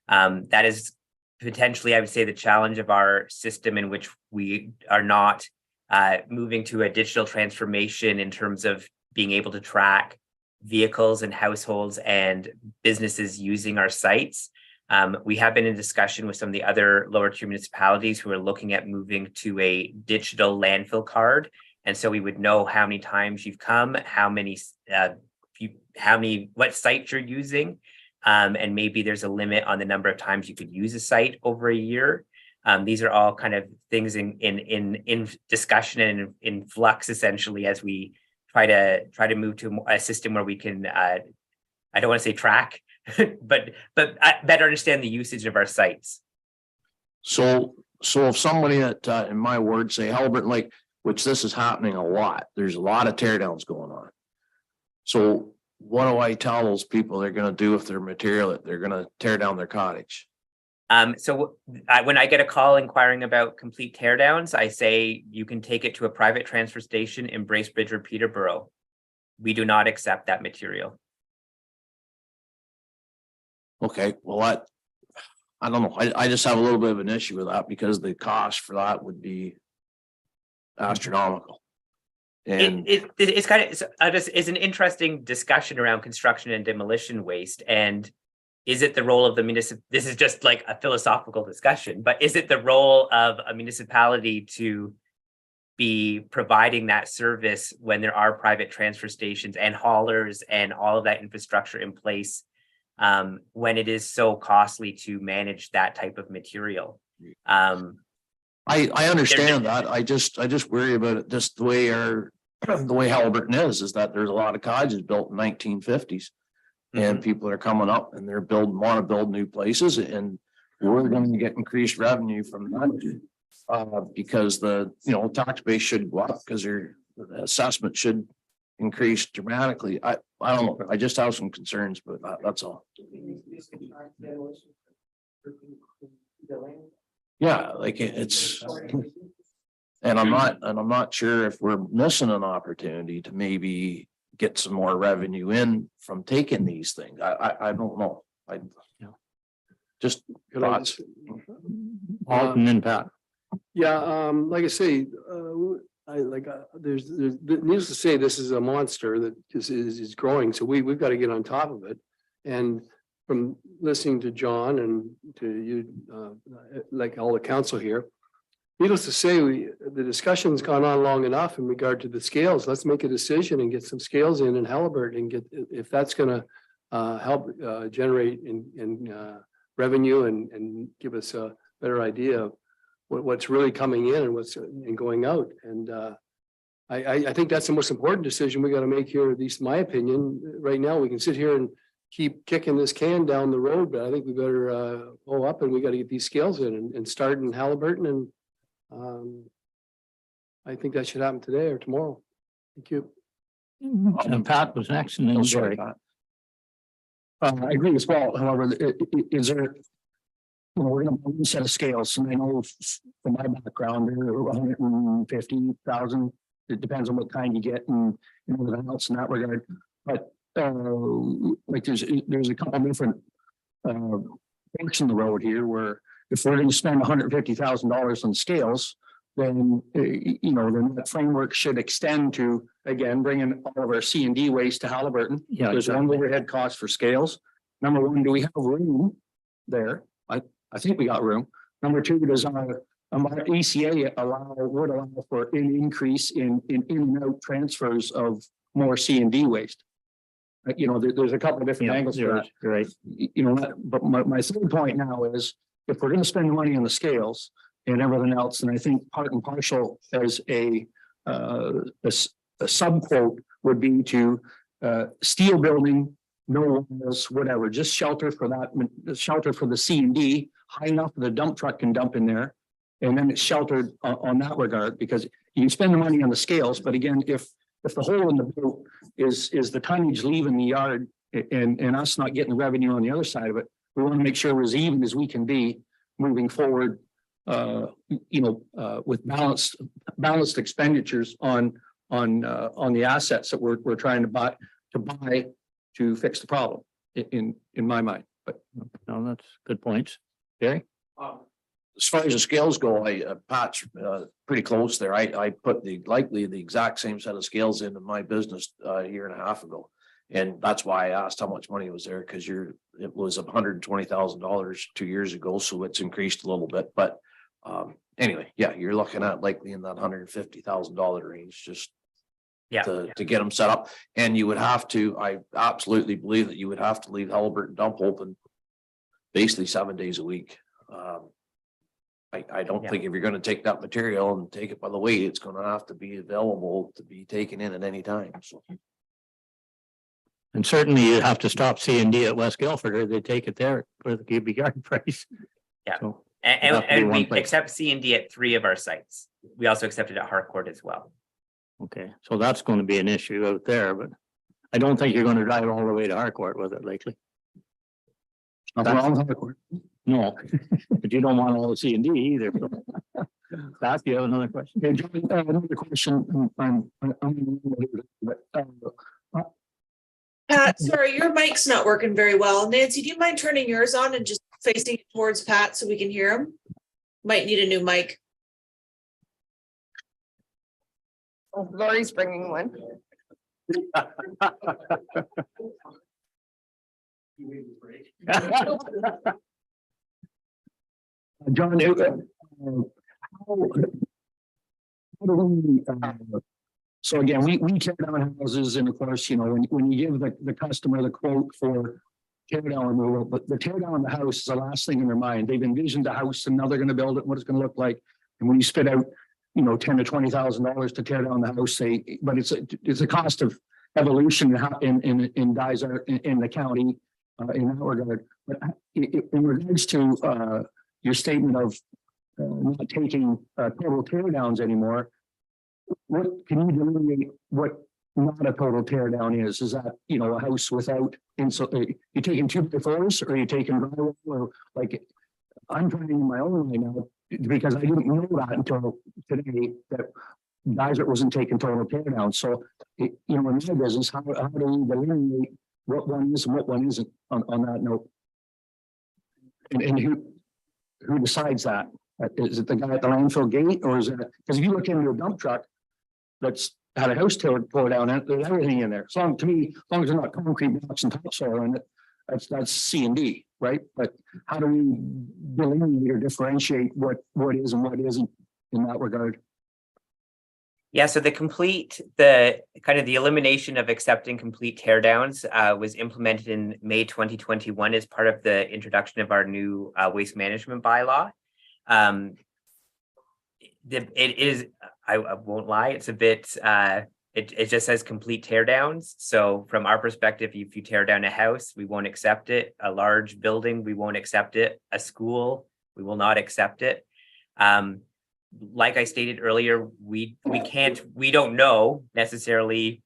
That is potentially, I would say, the challenge of our system, in which we are not moving to a digital transformation in terms of being able to track vehicles and households and businesses using our sites. We have been in discussion with some of the other lower tier municipalities who are looking at moving to a digital landfill card. And so we would know how many times you've come, what sites you're using. And maybe there's a limit on the number of times you could use a site over a year. These are all kind of things in discussion and in flux, essentially, as we try to move to a system where we can, I don't want to say track, but better understand the usage of our sites. So if somebody at, in my words, say Haliburton, which this is happening a lot, there's a lot of tear downs going on. So what do I tell those people they're gonna do with their material, that they're gonna tear down their cottage? So when I get a call inquiring about complete teardowns, I say you can take it to a private transfer station in Bracebridge or Peterborough. We do not accept that material. Okay, well, I don't know. I just have a little bit of an issue with that because the cost for that would be astronomical. And It's kind of, it's an interesting discussion around construction and demolition waste. And is it the role of the municipal? This is just like a philosophical discussion, but is it the role of a municipality to be providing that service when there are private transfer stations and haulers and all of that infrastructure in place, when it is so costly to manage that type of material? I understand that. I just worry about it just the way the way Haliburton is that there's a lot of cottages built in 1950s. And people are coming up and they're want to build new places, and we're going to get increased revenue from that. Because the tax base should go up because the assessment should increase dramatically. I don't know. I just have some concerns, but that's all. Yeah, it's, and I'm not sure if we're missing an opportunity to maybe get some more revenue in from taking these things. I don't know. Just thoughts. Alton and then Pat. Yeah, like I say, there's needless to say, this is a monster that is growing, so we've got to get on top of it. And from listening to John and to you, like all the council here, needless to say, the discussion's gone on long enough in regard to the scales. Let's make a decision and get some scales in Haliburton and get, if that's gonna help generate in revenue and give us a better idea of what's really coming in and what's going out. And I think that's the most important decision we got to make here, at least my opinion. Right now, we can sit here and keep kicking this can down the road, but I think we better go up and we got to get these scales in and start in Halliburton and I think that should happen today or tomorrow. Thank you. And Pat was next and then Oh, sorry, Jerry. Pat. I agree as well. However, is there, we're gonna have one set of scales, and I know from my background, they're 150,000. It depends on what kind you get and everything else in that regard. But like there's a couple different forks in the road here where if we're going to spend $150,000 on scales, then then that framework should extend to, again, bringing all of our C&D waste to Halliburton. Yeah, There's one exactly. overhead cost for scales. Number one, do we have room there? I think we got room. Number two, does our ECA would allow for an increase in and out transfers of more C&D waste? There's a couple of different Yeah, angles for you're that. right. But my third point now is if we're going to spend money on the scales and everything else, then I think part and parcel as a subquote would be to steel building, no walls, whatever, just shelter for that, shelter for the C&D, high enough that the dump truck can dump in there. And then it's sheltered on that regard, because you can spend the money on the scales, but again, if the hole in the boat is the tonnage leaving the yard and us not getting the revenue on the other side of it, we want to make sure we're as even as we can be moving forward, with balanced expenditures on the assets that we're trying to buy to fix the problem in my mind. But No, that's good points. Jerry? As far as the scales go, Pat's pretty close there. I put likely the exact same set of scales into my business a year and a half ago. And that's why I asked how much money was there, because it was $120,000 2 years ago, so it's increased a little bit. But anyway, yeah, you're looking at likely in that $150,000 range just Yeah. to get them set up. And you would have to, I absolutely believe that you would have to leave Halliburton dump open basically 7 days a week. I don't Yeah. think if you're gonna take that material and take it by the weight, it's gonna have to be available to be taken in at any time, so. And certainly you have to stop C&D at West Guilford or they take it there for the cubic yard price. Yeah. So, And, It'll have to be and one we place. accept C&D at 3 of our sites. We also accept it at Harcourt as well. okay, so that's going to be an issue out there, but I don't think you're going to drive all the way to Harcourt with it lately. nothing wrong with Harcourt. No, but you don't want all the C&D either. Pat, do you have another question? Okay, John, another question. Pat, sorry, your mic's not working very well. Nancy, do you mind turning yours on and just facing it towards Pat so we can hear him? Might need a new mic. Lori's bringing one. John, how do we, so again, we tear down houses and of course, when you give the customer the quote for tear down removal, but the tear down of the house is the last thing in their mind. They've envisioned the house and now they're going to build it, what it's going to look like. And when you spit out, $10,000 to $20,000 to tear down the house, but it's a cost of evolution in Dysart in the county in that regard. But in regards to your statement of not taking total tear downs anymore, what can you delineate what not a total tear down is? Is that, a house without you taking 2x4s or are you taking drywall or like, I'm trying in my own mind now because I didn't know that until today that Dysart wasn't taking total tear down. So, in my business, how do we delineate what one is and what one isn't on that note? And who decides that? Is it the guy at the landfill gate or is it, because if you look into a dump truck that's had a house tore down, there's everything in there. So to me, as long as they're not concrete blocks and topsoil in it, that's C&D, right? But how do we delineate or differentiate what is and what isn't in that regard? Yeah, so the elimination of accepting complete teardowns was implemented in May 2021 as part of the introduction of our new waste management bylaw. It is, I won't lie, it's a bit it just says complete tear downs. So from our perspective, if you tear down a house, we won't accept it. A large building, we won't accept it. A school, we will not accept it. Like I stated earlier, we don't know necessarily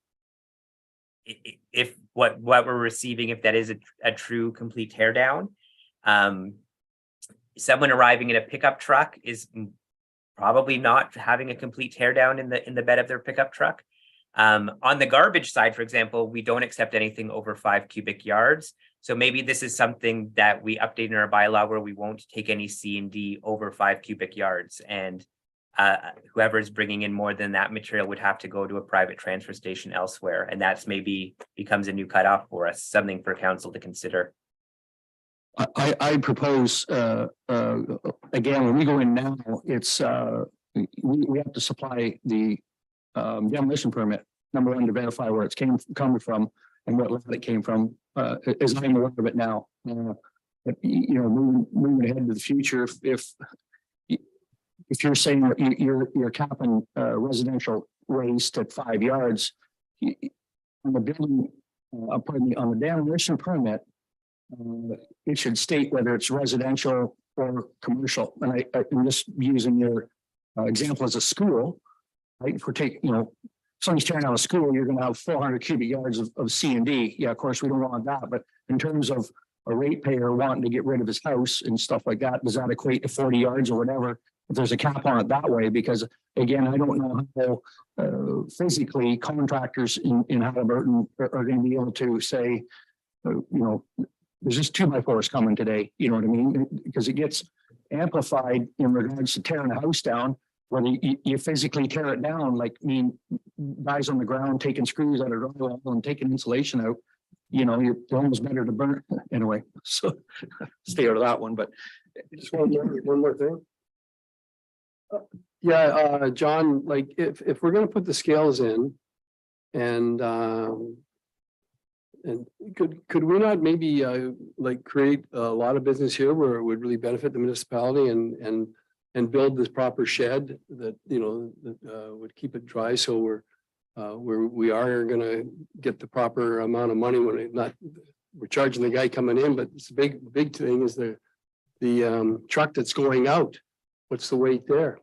if what we're receiving, if that is a true complete tear down. Someone arriving in a pickup truck is probably not having a complete tear down in the bed of their pickup truck. On the garbage side, for example, we don't accept anything over 5 cubic yards. So maybe this is something that we update in our bylaw where we won't take any C&D over 5 cubic yards. And whoever is bringing in more than that material would have to go to a private transfer station elsewhere. And that's maybe becomes a new cutoff for us, something for council to consider. I propose, again, when we go in now, it's, we have to supply the demolition permit, number one, to verify where it's coming from and what land it came from, as I'm aware of it now. But, you know, moving ahead to the future, if you're saying that you're capping residential waste at 5 yards, on the building, pardon me, on the demolition permit, it should state whether it's residential or commercial. And I'm just using your example as a school, right? If we're taking, you know, somebody's tearing out a school, you're going to have 400 cubic yards of C&D. Yeah, of course, we don't want that. But in terms of a ratepayer wanting to get rid of his house and stuff like that, does that equate to 40 yards or whatever? If there's a cap on it that way, because again, I don't know how physically contractors in Haliburton are going to be able to say, you know, there's just 2x4s coming today, you know what I mean? Because it gets amplified in regards to tearing a house down, whether you physically tear it down, like guys on the ground taking screws out of drywall and taking insulation out, you know, you're almost better to burn it anyway. So stay out of that one, but Just one more thing. Yeah, John, like if we're gonna put the scales in and could we not maybe like create a lot of business here where it would really benefit the municipality and build this proper shed that, you know, that would keep it dry, so we are gonna get the proper amount of money when we're charging the guy coming in, but it's a big thing is the truck that's going out. What's the weight there?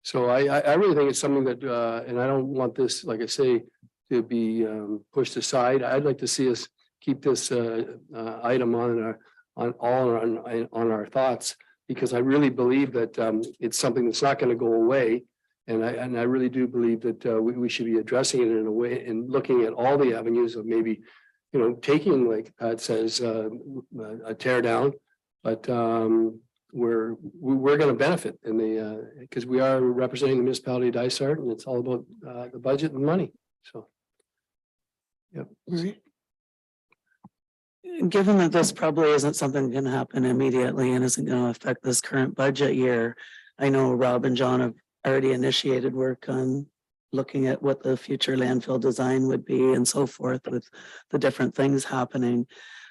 So I really think it's something that and I don't want this, like I say, to be pushed aside. I'd like to see us keep this item on our thoughts, because I really believe that it's something that's not going to go away, and I really do believe that we should be addressing it in a way and looking at all the avenues of maybe, you know, taking, like Pat says, a tear down, but we're going to benefit in the because we are representing the municipality of Dysart, and it's all about the budget and money. So. Yep. Given that this probably isn't something going to happen immediately and isn't going to affect this current budget year, I know Rob and John have already initiated work on looking at what the future landfill design would be and so forth with the different things happening.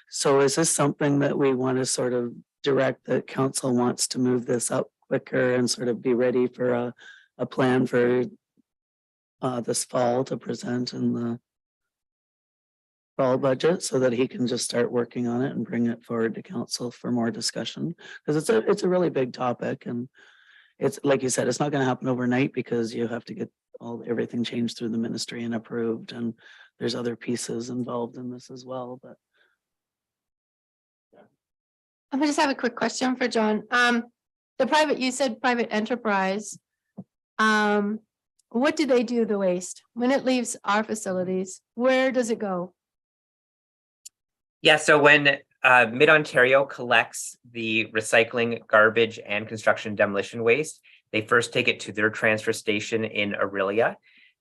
So is this something that we want to sort of direct that council wants to move this up quicker and sort of be ready for a plan for this fall to present in the fall budget, so that he can just start working on it and bring it forward to council for more discussion? Because it's a really big topic, and it's like you said, it's not going to happen overnight because you have to get everything changed through the ministry and approved, and there's other pieces involved in this as well. But I just have a quick question for John. You said private enterprise. What do they do the waste when it leaves our facilities? Where does it go? Yeah, so when Mid-Ontario collects the recycling, garbage, and construction demolition waste, they first take it to their transfer station in Orillia.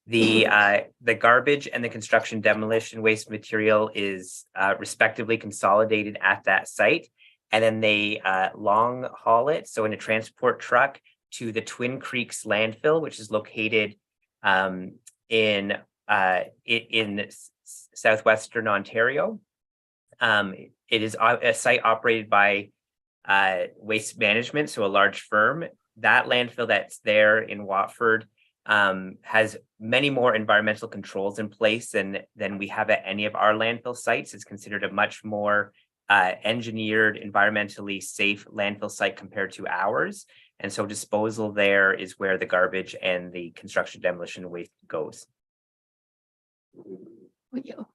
The garbage and the construction demolition waste material is respectively consolidated at that site, and then they long haul it, so in a transport truck, to the Twin Creeks landfill, which is located in southwestern Ontario. It is a site operated by Waste Management, so a large firm. That landfill that's there in Watford has many more environmental controls in place than we have at any of our landfill sites. It's considered a much more engineered, environmentally safe landfill site compared to ours. And so disposal there is where the garbage and the construction demolition waste goes.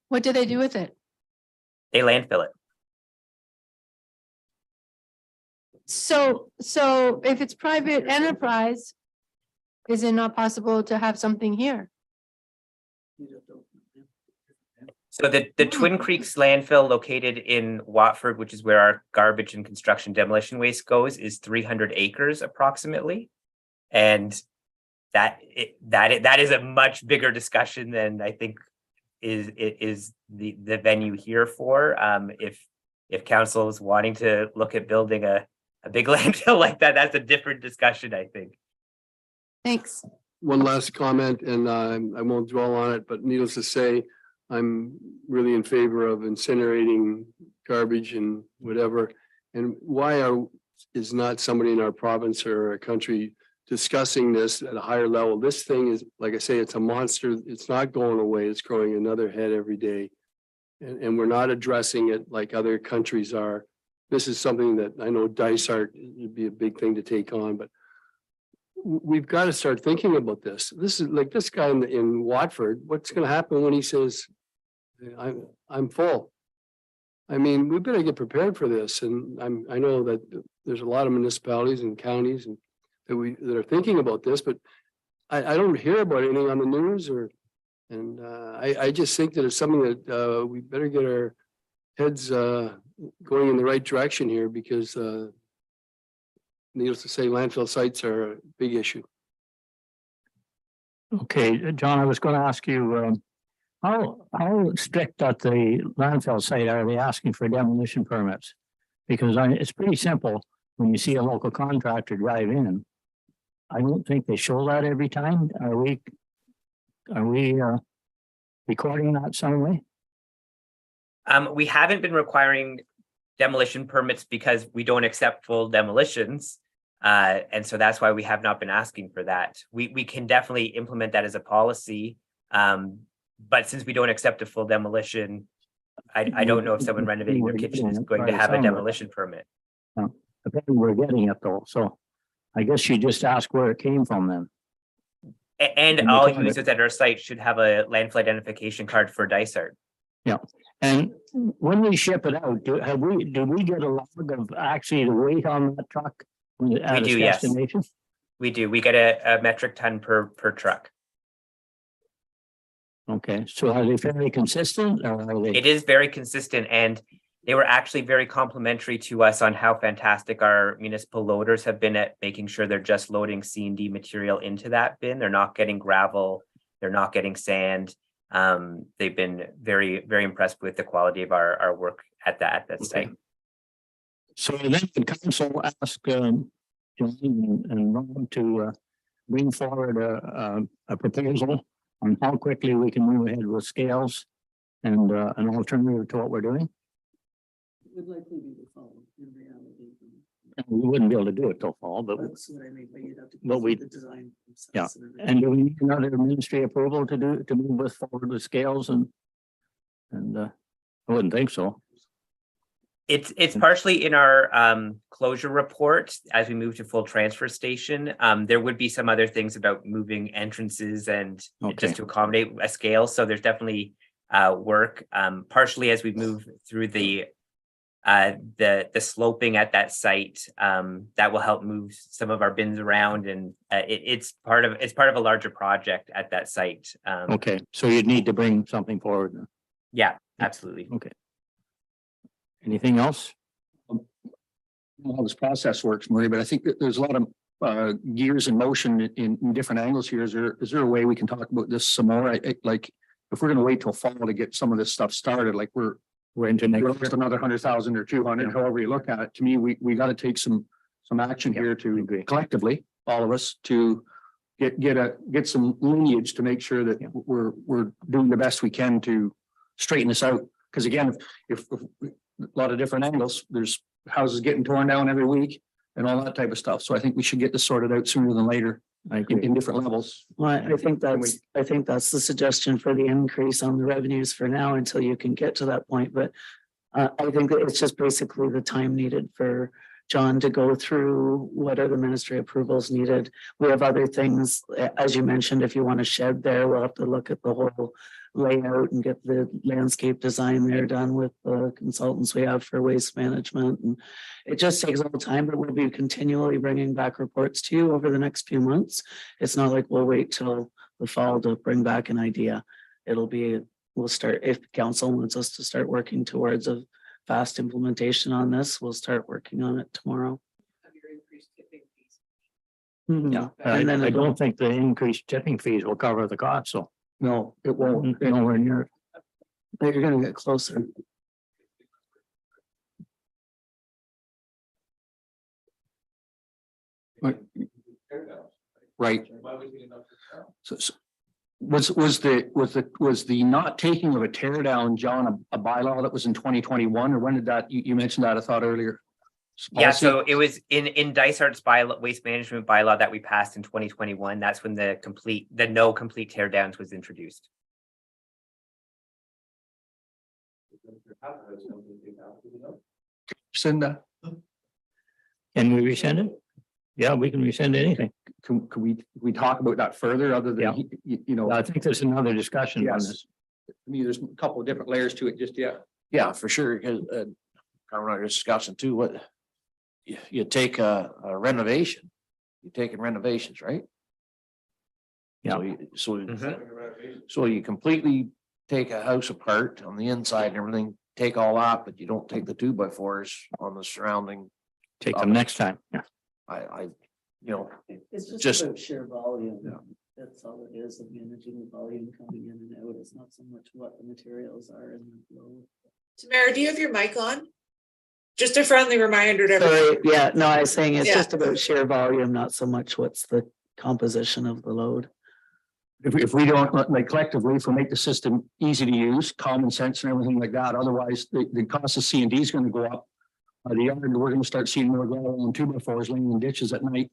What do they do with it? They landfill it. So if it's private enterprise, is it not possible to have something here? So the Twin Creeks landfill located in Watford, which is where our garbage and construction demolition waste goes, is 300 acres approximately. And that is a much bigger discussion than I think is the venue here for. If council is wanting to look at building a big landfill like that, that's a different discussion, I think. Thanks. One last comment, and I won't dwell on it, but needless to say, I'm really in favor of incinerating garbage and whatever. And why is not somebody in our province or our country discussing this at a higher level? This thing is, like I say, it's a monster. It's not going away. It's growing another head every day. And we're not addressing it like other countries are. This is something that I know Dysart would be a big thing to take on, but we've got to start thinking about this. This is like this guy in Watford. What's going to happen when he says, I'm full? I mean, we better get prepared for this. And I know that there's a lot of municipalities and counties and that are thinking about this, but I don't hear about anything on the news and I just think that it's something that we better get our heads going in the right direction here, because needless to say, landfill sites are a big issue. Okay, John, I was going to ask you, how strict at the landfill site are they asking for demolition permits? Because it's pretty simple. When you see a local contractor drive in, I don't think they show that every time. Are we recording that some way? We haven't been requiring demolition permits because we don't accept full demolitions. And so that's why we have not been asking for that. We can definitely implement that as a policy. But since we don't accept a full demolition, I don't know if someone renovating their kitchen is going to have a demolition permit. Apparently we're getting it though, so I guess you just ask where it came from then. And all users at our site should have a landfill identification card for Dysart. Yeah, and when we ship it out, do we get a log of actually the weight on that truck? We do, yes. We do. We get a metric ton per truck. Okay, so are they fairly consistent or are they? It is very consistent, and they were actually very complimentary to us on how fantastic our municipal loaders have been at making sure they're just loading C&D material into that bin. They're not getting gravel. They're not getting sand. They've been very, very impressed with the quality of our work at that site. So then the council asked John and Rob to bring forward a proposal on how quickly we can move ahead with scales and an alternative to what we're doing. Would likely be the fall in reality. We wouldn't be able to do it till fall, but That's what I mean, but you'd have to. But go we- through the design process yeah. everything. And do we need another ministry approval to move with forward with scales and I wouldn't think so. It's partially in our closure report as we move to full transfer station. There would be some other things about moving entrances and Okay. just to accommodate a scale. So there's definitely work partially as we move through the sloping at that site that will help move some of our bins around, and it's part of a larger project at that site. Okay, so you'd need to bring something forward. then. Yeah, absolutely. Okay. Anything else? I don't know how this process works, Murray, but I think that there's a lot of gears in motion in different angles here. Is there a way we can talk about this some more? Like, if we're gonna wait till fall to get some of this stuff started, like we're into next almost another 100,000 or 200, however you look at it. To me, we got to take some action here to collectively, all of us, to get some lineage to make sure that we're doing the best we can to straighten this out. Because again, if a lot of different angles, there's houses getting torn down every week and all that type of stuff. So I think we should get this sorted out sooner than later I agree. in different levels. Well, I think Can that's the suggestion for the increase on the revenues for now until you can get to that point, but. I think that it's just basically the time needed for John to go through what are the ministry approvals needed. We have other things, as you mentioned, if you want a shed there, we'll have to look at the whole layout and get the landscape design there done with the consultants we have for waste management. And it just takes a little time, but we'll be continually bringing back reports to you over the next few months. It's not like we'll wait till the fall to bring back an idea. It'll be, we'll start, if council wants us to start working towards a fast implementation on this, we'll start working on it tomorrow. Mhm. Yeah, And then I it'll- don't think the increased tipping fees will cover the cost, so. No, it won't. Nowhere near. But you're gonna get closer. Right. So was the not taking of a tear down, John, a bylaw that was in 2021, or when did that, you mentioned that, I thought earlier? Yeah, so it was in Dysart's bylaw, waste management bylaw that we passed in 2021. That's when the no complete tear downs was introduced. Send that. Can we rescind it? Yeah, we can rescind anything. Can we talk about that further, other Yeah. than, you know, I think there's another discussion on Yes. this. to me, there's a couple of different layers to it just yet. Yeah, for sure, because kind of our discussion too, what you take a renovation, you're taking renovations, right? Yeah. So you completely take a house apart on the inside and everything, take all that, but you don't take the 2x4s on the surrounding. Take them next time. Yeah. You know, It's Just- about sheer volume. Yeah. That's all it is, of managing the volume coming in and out. It's not so much what the materials are in the flow. Tamara, do you have your mic on? Just a friendly reminder to everyone. Sorry, yeah, no, I was saying it's Yeah. just about sheer volume, not so much what's the composition of the load. If we don't, like collectively, if we make the system easy to use, common sense and everything like that, otherwise the cost of C and D is gonna go up. We're gonna start seeing more gravel and 2x4s laying in ditches at night.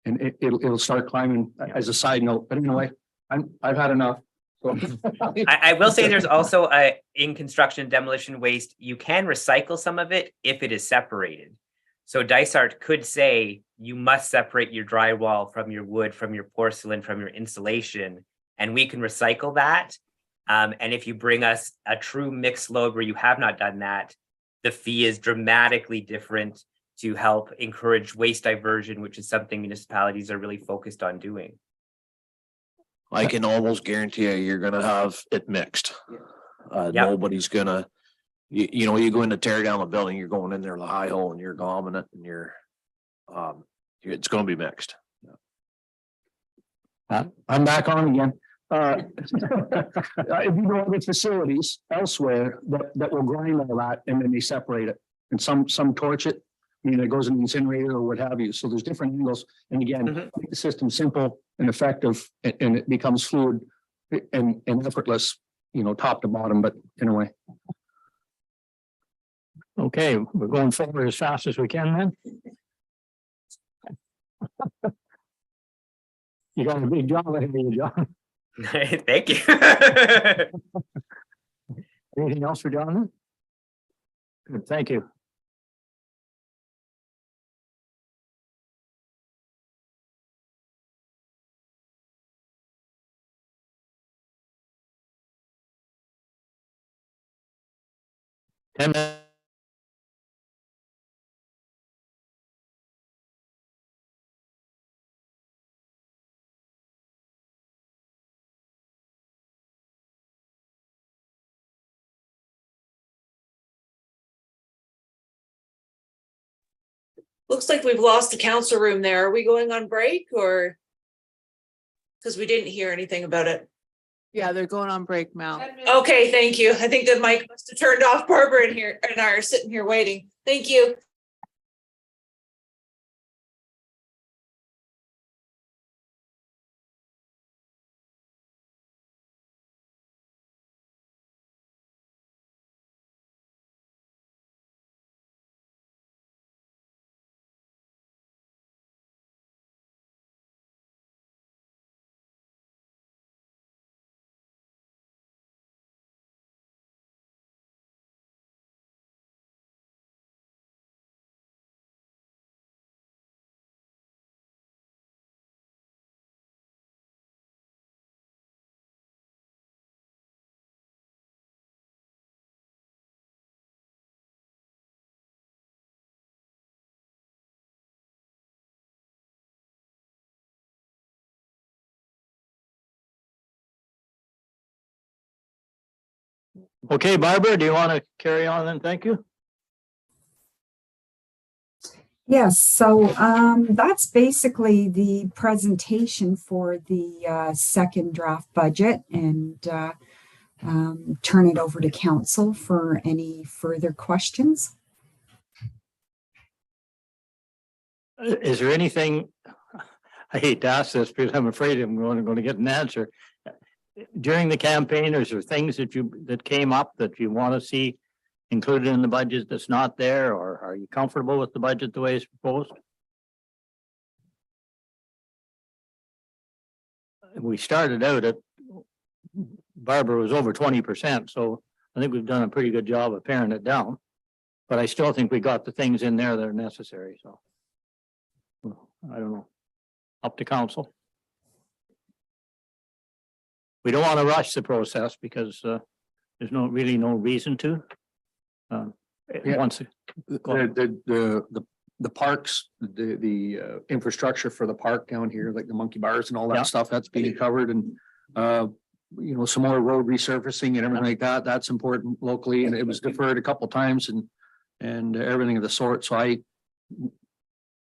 And it'll start climbing as a side note, but anyway, I've had enough. So I will say there's also in construction demolition waste, you can recycle some of it if it is separated. So Dysart could say you must separate your drywall from your wood, from your porcelain, from your insulation, and we can recycle that. And if you bring us a true mixed load where you have not done that, the fee is dramatically different to help encourage waste diversion, which is something municipalities are really focused on doing. I can almost guarantee you're gonna have it mixed. Yep. Nobody's gonna, you know, you go in to tear down the building, you're going in there the high hole and you're gomming it and it's gonna be mixed. I'm back on again. If you know other facilities elsewhere that will grind all that and then they separate it and some torch it. I mean, it goes in the incinerator or what have you. So there's different angles. And again, make the system simple and effective and it becomes fluid and effortless, you know, top to bottom, but anyway. Okay, we're going forward as fast as we can then. You got a big job ahead of you, John. Thank you. Anything else for John? then? Good, thank you. Ten Looks like we've lost the council room there. Are we going on break or? Because we didn't hear anything about it. Yeah, they're going on break, Mal. Okay, thank you. I think the mic must have turned off. Barbara in here and I are sitting here waiting. Thank you. Okay, Barbara, do you want to carry on then? Thank you. Yes, so that's basically the presentation for the second draft budget, and turn it over to council for any further questions. Is there anything, I hate to ask this because I'm afraid I'm going to get an answer. During the campaign, is there things that came up that you want to see included in the budget that's not there, or are you comfortable with the budget the way it's proposed? We started out at, Barbara was over 20%, so I think we've done a pretty good job of paring it down. But I still think we got the things in there that are necessary, so. I don't know. Up to council. We don't want to rush the process because there's really no reason to. Yeah. Once. Go ahead. The parks, the infrastructure for the park down here, like the monkey bars and all Yeah. that stuff, that's being covered, and you know, some more road resurfacing and everything like that, that's important locally, and it was deferred a couple times and everything of the sort, so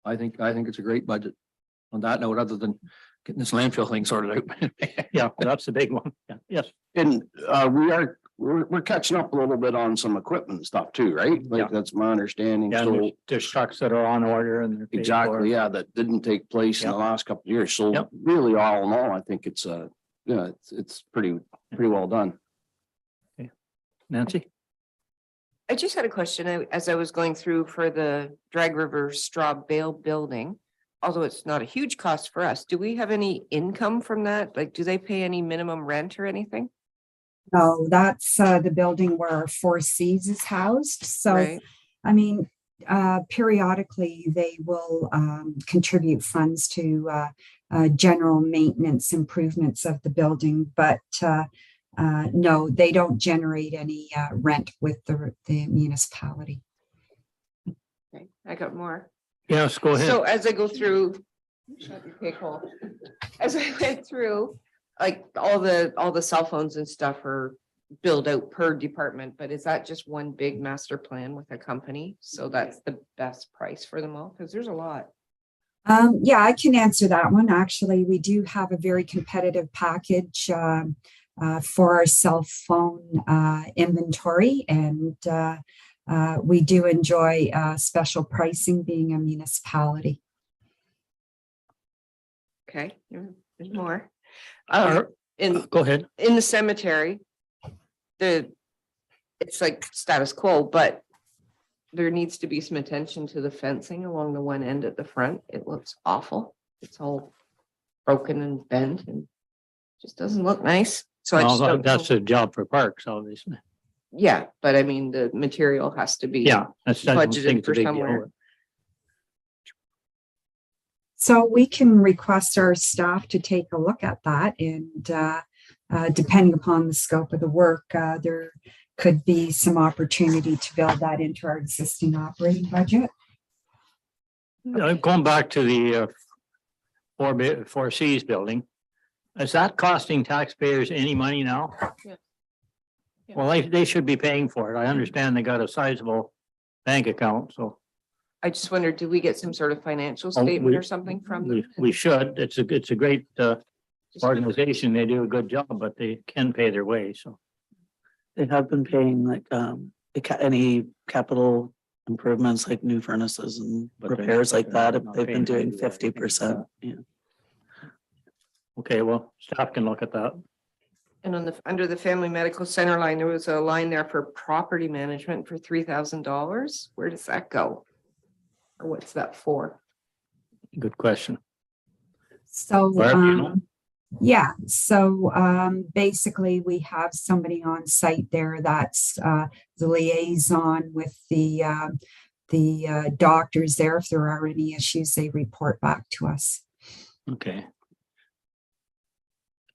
I think it's a great budget on that note, other than getting this landfill thing sorted out. Yeah, that's the big one. Yeah, yes. And we're catching up a little bit on some equipment stuff too, right? Yeah. Like that's my understanding. Yeah, So there's trucks that are on order and they're paid for. exactly, yeah, that didn't take place in Yep. the last couple of years. So Yep. really, all in all, I think it's yeah, it's pretty well done. Nancy? I just had a question as I was going through for the Drag River Straw Bale building. Although it's not a huge cost for us, do we have any income from that? Like, do they pay any minimum rent or anything? No, that's the building where Four Seas is housed. So, Right. I mean, periodically they will contribute funds to general maintenance improvements of the building, but no, they don't generate any rent with the municipality. Okay, I got more. Yes, go ahead. So as I go through, shut your pig hole. As I went through, like all the cell phones and stuff are billed out per department, but is that just one big master plan with a company? So that's the best price for them all? Because there's a lot. Yeah, I can answer that one. Actually, we do have a very competitive package for our cell phone inventory, and we do enjoy special pricing being a municipality. Okay, there's more. Are- In Go ahead. the cemetery, it's like status quo, but there needs to be some attention to the fencing along the one end at the front. It looks awful. It's all broken and bent and just doesn't look nice. So I just Well, don't that's know. a job for parks, obviously. Yeah, but I mean, the material has to be. Yeah, that's. I don't Budgeted think it's a for big deal. somewhere. So we can request our staff to take a look at that, and depending upon the scope of the work, there could be some opportunity to build that into our existing operating budget. Going back to the Four Seas building, is that costing taxpayers any money now? Yeah. Yeah. Well, they should be paying for it. I understand they got a sizable bank account, so. I just wondered, do we get some sort of financial Oh, statement we- or something from We, them? we should. It's a great Just- organization. They do a good job, but they can pay their way, so. They have been paying like any capital improvements like new furnaces and But they're repairs like that. not They've paying been doing for anything like 50%. Yeah. Okay, well, staff can look at that. And under the family medical center line, there was a line there for property management for $3,000. Where does that go? Or what's that for? Good question. So, Barb, you know? yeah, so basically we have somebody on site there that's the liaison with the doctors there. If there are any issues, they report back to us. Okay.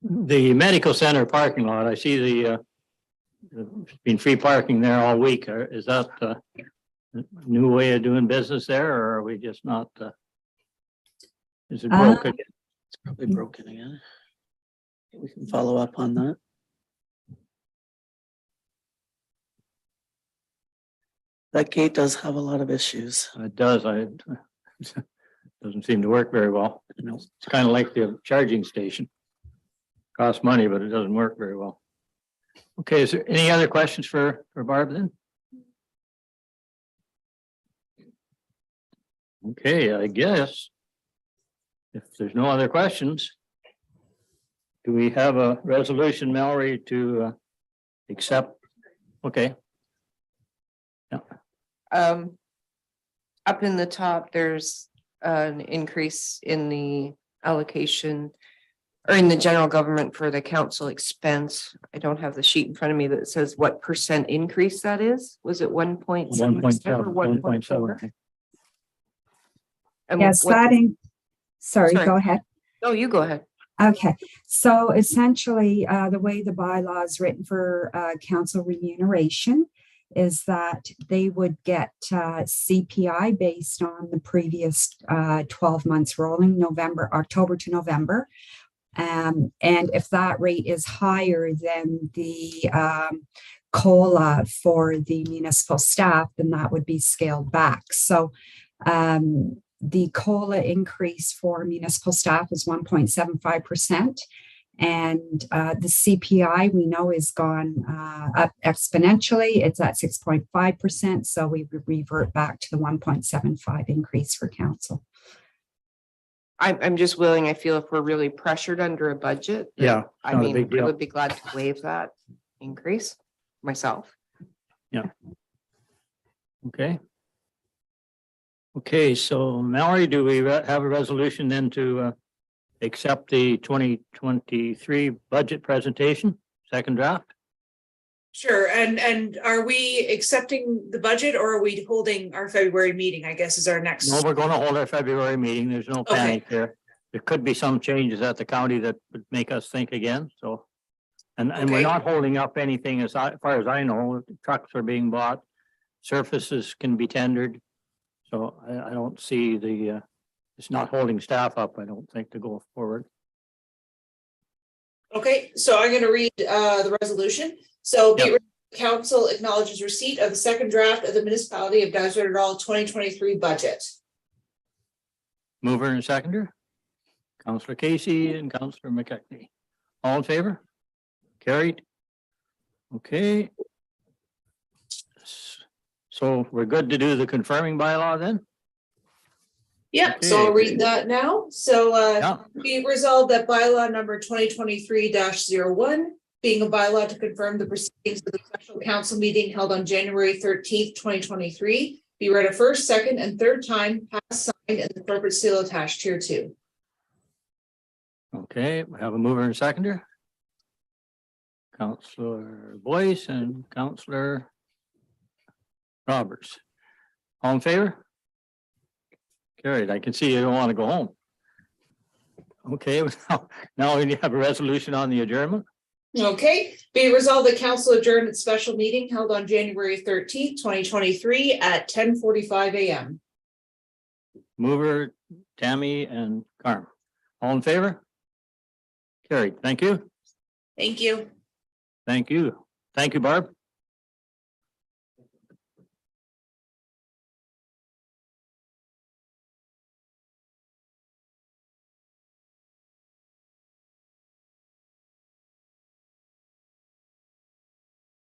The medical center parking lot, I see there's been free parking there all week. Is that a new way of doing business there, or are we just not? Is it broken? It's probably broken again. We can follow up on that. That gate does have a lot of issues. It does, doesn't seem to work very well. No. It's kind of like the charging station. Costs money, but it doesn't work very well. Okay, is there any other questions for Barb then? Okay, I guess. If there's no other questions. Do we have a resolution, Mallory, to accept? Okay. Up in the top, there's an increase in the allocation or in the general government for the council expense. I don't have the sheet in front of me that says what percent increase that is. Was it 1.7? 1.7. Yes, sorry, Sorry. go ahead. No, you go ahead. Okay, so essentially, the way the bylaw is written for council remuneration is that they would get CPI based on the previous 12 months rolling, October to November. And if that rate is higher than the COLA for the municipal staff, then that would be scaled back. So the COLA increase for municipal staff is 1.75%. And the CPI we know is gone up exponentially. It's at 6.5%. So we would revert back to the 1.75 increase for council. I'm just willing, I feel if we're really pressured under a budget. Yeah. I not a mean, big I deal. would be glad to waive that increase myself. Okay. Okay, so Mallory, do we have a resolution then to accept the 2023 budget presentation, second draft? Sure, and are we accepting the budget or are we holding our February meeting, I guess is our next? No, we're going to hold our February meeting. There's no Okay. panic there. There could be some changes at the county that would make us think again, so. And we're Okay. not holding up anything as far as I know. Trucks are being bought. Surfaces can be tendered. So I don't see it's not holding staff up, I don't think, to go forward. Okay, so I'm gonna read the resolution. So Yep. the council acknowledges receipt of the second draft of the municipality of Dysart et al. 2023 budget. Mover and seconder. Counselor Casey and Counselor McKechnie. All in favor? Carried. Okay. So we're good to do the confirming bylaw then? Yep, so I'll Okay. read that now. So Yeah, be resolved that bylaw number 2023-01, being a bylaw to confirm the proceedings of the special council meeting held on January 13th, 2023, be read a first, second, and third time, passed, signed, and the corporate seal attached here too. okay, we have a mover and seconder. Counselor Boyce and Counselor Roberts. All in favor? Carried. I can see you don't want to go home. Okay, now we have a resolution on the adjournment. Okay, be resolved that council adjourned its special meeting held on January 13th, 2023 at 10:45 a.m. Mover, Tammy and Carm. All in favor? Carried. Thank you. Thank you. Thank you. Thank you, Barb.